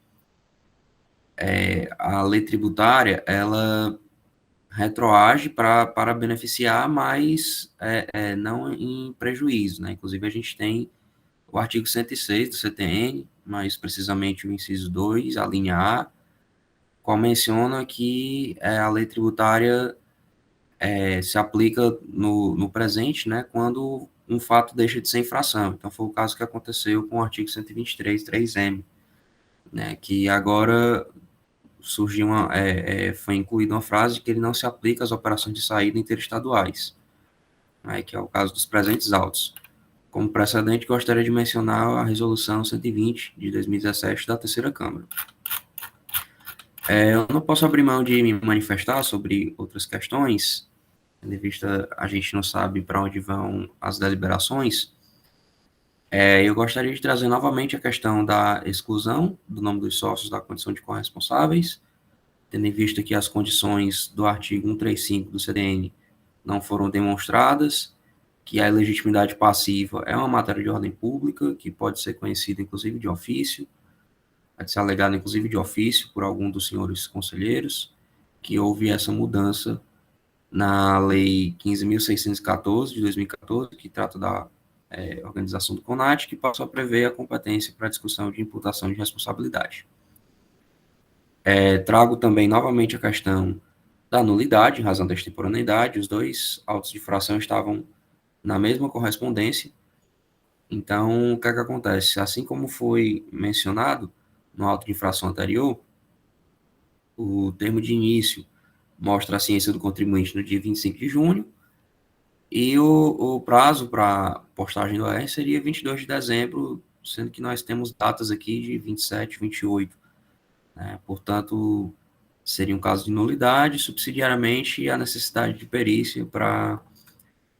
A lei tributária, ela retroage para beneficiar, mas não em prejuízo, né? Inclusive, a gente tem o artigo 106 do CTN, mais precisamente o inciso 2, a linha A, qual menciona que a lei tributária se aplica no presente, né, quando um fato deixa de ser infração. Então, foi o caso que aconteceu com o artigo 123.3m, né, que agora surgiu foi incluída uma frase que ele não se aplica às operações de saída interestaduais, né, que é o caso dos presentes autos. Como precedente, gostaria de mencionar a resolução 120 de 2017 da terceira Câmara. Eu não posso abrir mão de me manifestar sobre outras questões, tendo em vista a gente não sabe para onde vão as deliberações. Eu gostaria de trazer novamente a questão da exclusão do nome dos sócios da condição de corresponsáveis, tendo em vista que as condições do artigo 135 do CDN não foram demonstradas, que a ilegitimidade passiva é uma matéria de ordem pública, que pode ser conhecida, inclusive, de ofício, pode ser alegada, inclusive, de ofício por algum dos senhores conselheiros, que houve essa mudança na Lei 15.614, de 2014, que trata da organização do CONAT, que passou a prever a competência para a discussão de imputação de responsabilidade. Trago também, novamente, a questão da nulidade, em razão da extemporaneidade. Os dois autos de infração estavam na mesma correspondência. Então, o que é que acontece? Assim como foi mencionado no auto de infração anterior, o termo de início mostra a ciência do contribuinte no dia 25 de junho, e o prazo para postagem do AR seria 22 de dezembro, sendo que nós temos datas aqui de 27, 28. Né? Portanto, seria um caso de nulidade, subsidiariamente a necessidade de perícia para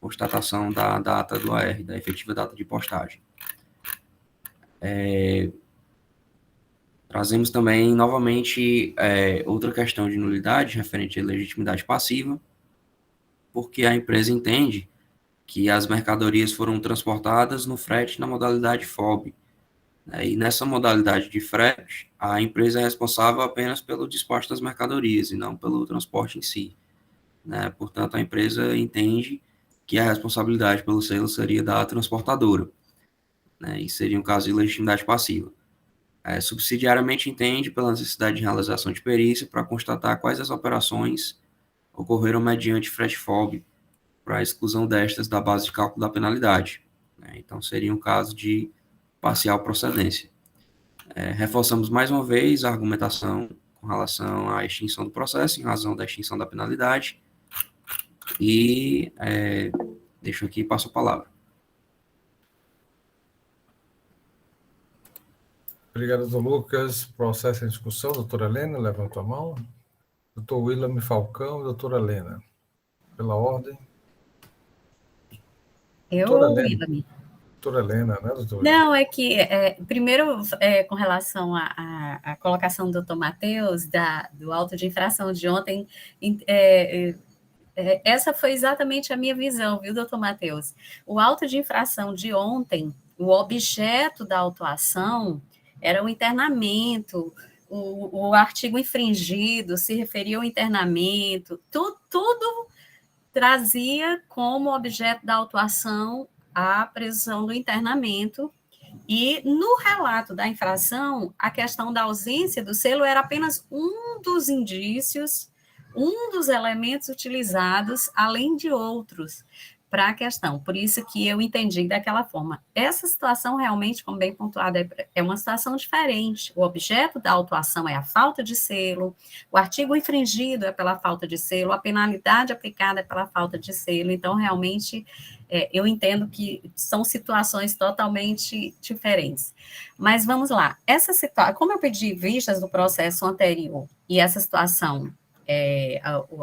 constatação da data do AR, da efetiva data de postagem. Trazemos também, novamente, outra questão de nulidade referente à legitimidade passiva, porque a empresa entende que as mercadorias foram transportadas no frete na modalidade FOB. E nessa modalidade de frete, a empresa é responsável apenas pelo despacho das mercadorias e não pelo transporte em si. Né? Portanto, a empresa entende que a responsabilidade pelo selo seria da transportadora, né? E seria um caso de legitimidade passiva. Subsidiariamente entende pela necessidade de realização de perícia para constatar quais as operações ocorreram mediante frete FOB para a exclusão destas da base de cálculo da penalidade. Né? Então, seria um caso de parcial procedência. reforçamos mais uma vez a argumentação com relação à extinção do processo, em razão da extinção da penalidade, e deixo aqui e passo a palavra. Obrigado, doutor Lucas. Processo em discussão. Doutora Helena, levanta a mão. Doutor William Falcão e doutora Helena. Pela ordem. Doutora Helena, né, doutora? Não, é que, primeiro, com relação à colocação do doutor Matheus, do auto de infração de ontem, essa foi exatamente a minha visão, viu, doutor Matheus? O auto de infração de ontem, o objeto da autuação era o internamento, o artigo infringido se referia ao internamento, tudo trazia como objeto da autuação a presunção do internamento, e no relato da infração, a questão da ausência do selo era apenas um dos indícios, um dos elementos utilizados, além de outros, para a questão. Por isso que eu entendi daquela forma. Essa situação realmente, como bem pontuado, é uma situação diferente. O objeto da autuação é a falta de selo, o artigo infringido é pela falta de selo, a penalidade aplicada é pela falta de selo. Então, realmente, eu entendo que são situações totalmente diferentes. Mas vamos lá. Essa situação, como eu pedi vistas do processo anterior, e essa situação,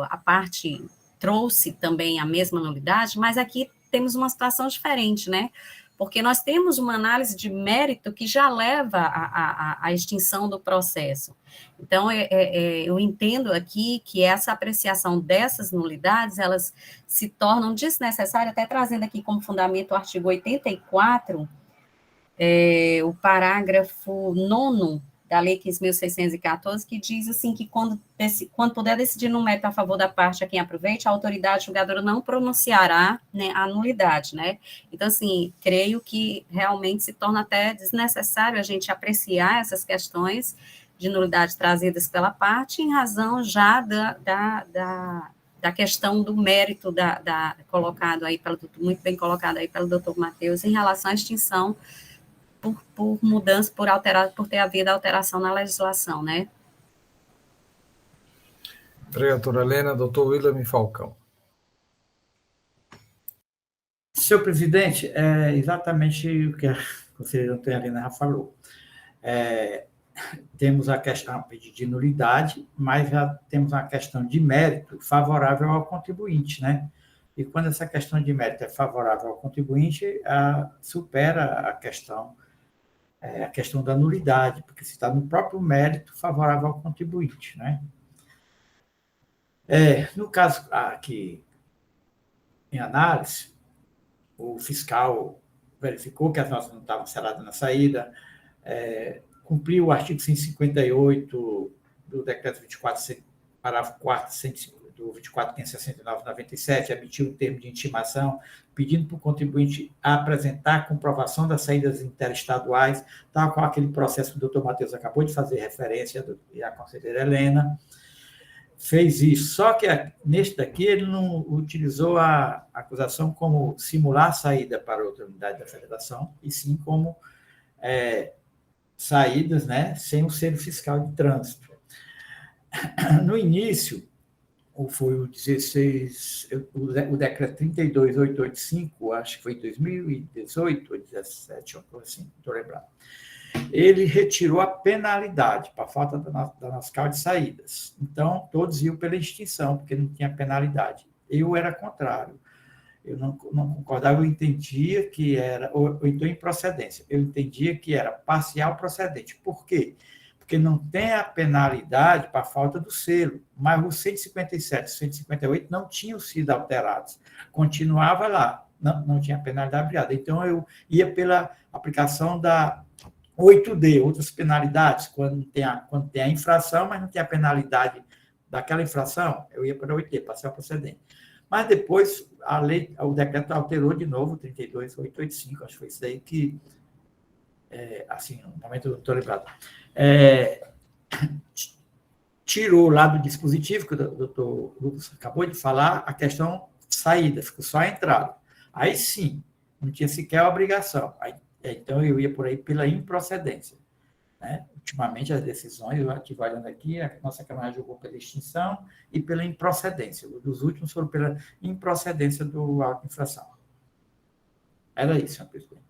a parte trouxe também a mesma nulidade, mas aqui temos uma situação diferente, né? Porque nós temos uma análise de mérito que já leva à extinção do processo. Então, eu entendo aqui que essa apreciação dessas nulidades, elas se tornam desnecessárias, até trazendo aqui como fundamento o artigo 84, o parágrafo 9º da Lei 15.614, que diz assim, que quando puder decidir no mérito a favor da parte a quem aproveite, a autoridade julgadora não pronunciará, né, a nulidade, né? Então, assim, creio que realmente se torna até desnecessário a gente apreciar essas questões de nulidade trazidas pela parte, em razão já da questão do mérito colocado aí muito bem colocado aí pelo doutor Matheus, em relação à extinção por mudança, por ter havido alteração na legislação, né? Obrigado, doutora Helena. Doutor William Falcão. Senhor presidente, é exatamente o que a conselheira Antônia Helena já falou. Temos a questão de nulidade, mas já temos uma questão de mérito favorável ao contribuinte, né? E quando essa questão de mérito é favorável ao contribuinte, supera a questão da nulidade, porque se está no próprio mérito favorável ao contribuinte, né? No caso aqui, em análise, o fiscal verificou que as notas não estavam seladas na saída, cumpriu o artigo 158 do decreto 24, parágrafo 4º, do 24.569/97, emitiu um termo de intimação pedindo para o contribuinte apresentar comprovação das saídas interestaduais, tal qual aquele processo que o doutor Matheus acabou de fazer referência, e a conselheira Helena fez isso. Só que neste daqui ele não utilizou a acusação como simular a saída para outra unidade da federação, e sim como saídas, né, sem o selo fiscal de trânsito. No início, foi o 16, o decreto 32.885, acho que foi em 2018 ou 2017, ou assim, não estou lembrando. Ele retirou a penalidade para a falta da NASCAL de saídas. Então, todos iam pela extinção, porque não tinha penalidade. Eu era contrário. Eu não concordava, eu entendia que era, ou então improcedência, eu entendia que era parcial procedente. Por quê? Porque não tem a penalidade para a falta do selo, mas os 157 e 158 não tinham sido alterados, continuava lá, não tinha penalidade obrigada. Então, eu ia pela aplicação da 8D, outras penalidades, quando tem a infração, mas não tem a penalidade daquela infração, eu ia para a 8D, parcial procedente. Mas depois, o decreto alterou de novo, 32.885, acho que foi isso aí que, assim, no momento eu não estou lembrado, tirou lá do dispositivo, que o doutor Lucas acabou de falar, a questão saída, ficou só a entrada. Aí sim, não tinha sequer a obrigação. Então eu ia por aí pela improcedência. né? Ultimamente, as decisões, eu estive olhando aqui, a nossa Câmara julgou pela extinção e pela improcedência. Os dos últimos foram pela improcedência do auto de infração. Era isso, senhor presidente.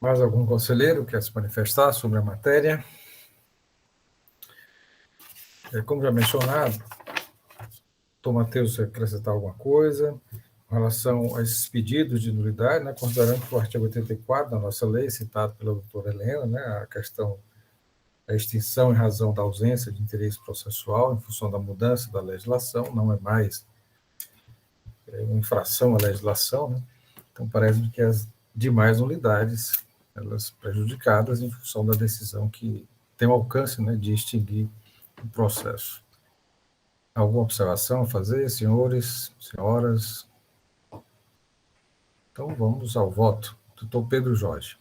Mais algum conselheiro quer se manifestar sobre a matéria? Como já mencionado, doutor Matheus, quer acrescentar alguma coisa em relação a esses pedidos de nulidade, né, considerando que o artigo 84 da nossa lei, citado pela doutora Helena, né, a questão da extinção em razão da ausência de interesse processual em função da mudança da legislação, não é mais uma infração à legislação, né? Então parece que as demais nulidades, elas prejudicadas em função da decisão que tem o alcance, né, de extinguir o processo. Alguma observação a fazer, senhores, senhoras? Então, vamos ao voto. Doutor Pedro Jorge.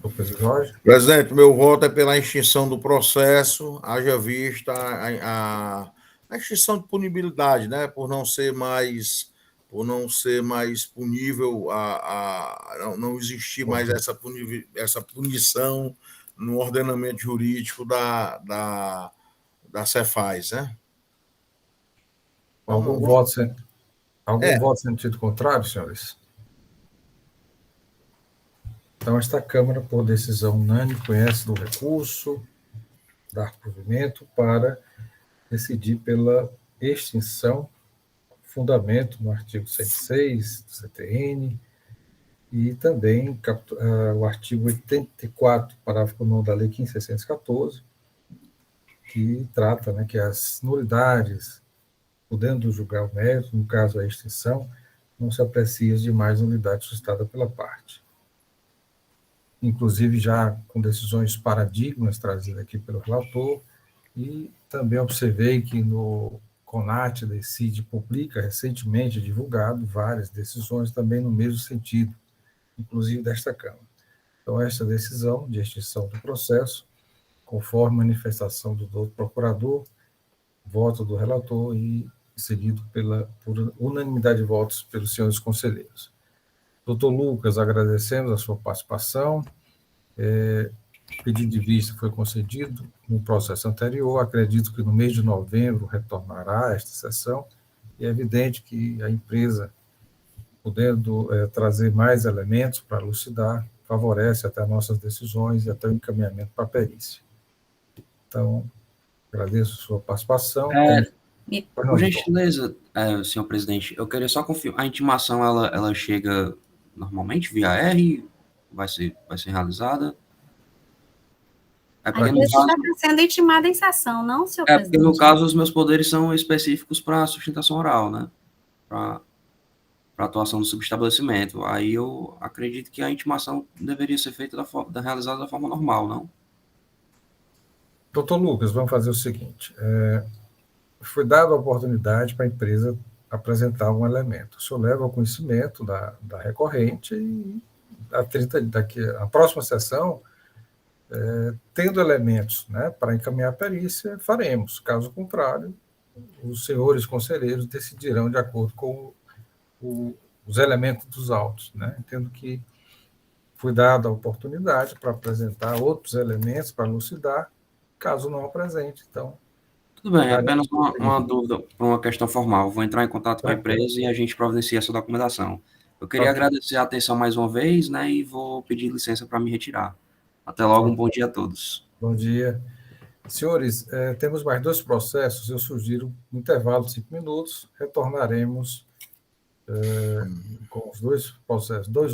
Doutor Pedro Jorge. Presidente, meu voto é pela extinção do processo, haja vista a extinção de punibilidade, né, por não ser mais punível, não existir mais essa punição no ordenamento jurídico da Cefaz, né? Algum voto em sentido contrário, senhores? Então, esta Câmara, por decisão unânime, conhece do recurso, dar provimento para decidir pela extinção, fundamento no artigo 106 do CTN, e também o artigo 84, parágrafo 9 da Lei 15.614, que trata, né, que as nulidades, podendo julgar o mérito, no caso a extinção, não se aprecia as demais nulidades suscitadas pela parte. Inclusive já com decisões paradigmas trazidas aqui pelo relator, e também observei que no CONAT, decide, publica recentemente divulgado várias decisões também no mesmo sentido, inclusive desta Câmara. Então, esta decisão de extinção do processo, conforme manifestação do doutor procurador, voto do relator e seguido por unanimidade de votos pelos senhores conselheiros. Doutor Lucas, agradecemos a sua participação. O pedido de vista foi concedido no processo anterior. Acredito que no mês de novembro retornará esta sessão. E é evidente que a empresa, podendo trazer mais elementos para elucidar, favorece até nossas decisões e até o encaminhamento para a perícia. Então, agradeço a sua participação. Por gentileza, senhor presidente, eu queria só confirmar, a intimação, ela chega normalmente via R? Vai ser realizada? A empresa está sendo intimada em sessão, não, senhor presidente? Porque no caso os meus poderes são específicos para a sustentação oral, né? Para a atuação do subestabelecimento. Aí eu acredito que a intimação deveria ser feita realizada da forma normal, não? Doutor Lucas, vamos fazer o seguinte. Foi dada a oportunidade para a empresa apresentar um elemento. O senhor leva ao conhecimento da recorrente e a próxima sessão, tendo elementos, né, para encaminhar a perícia, faremos. Caso contrário, os senhores conselheiros decidirão de acordo com os elementos dos autos, né? Entendo que foi dada a oportunidade para apresentar outros elementos para elucidar, caso não apresente. Então, tudo bem, é apenas uma dúvida, por uma questão formal. Vou entrar em contato com a empresa e a gente providencia essa documentação. Eu queria agradecer a atenção mais uma vez, né, e vou pedir licença para me retirar. Até logo, um bom dia a todos. Bom dia. Senhores, temos mais 2 processos, eu sugiro um intervalo de 5 minutos, retornaremos com os 2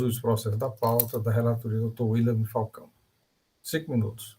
últimos processos da pauta da relatoria do Dr. William Falcão. 5 minutos.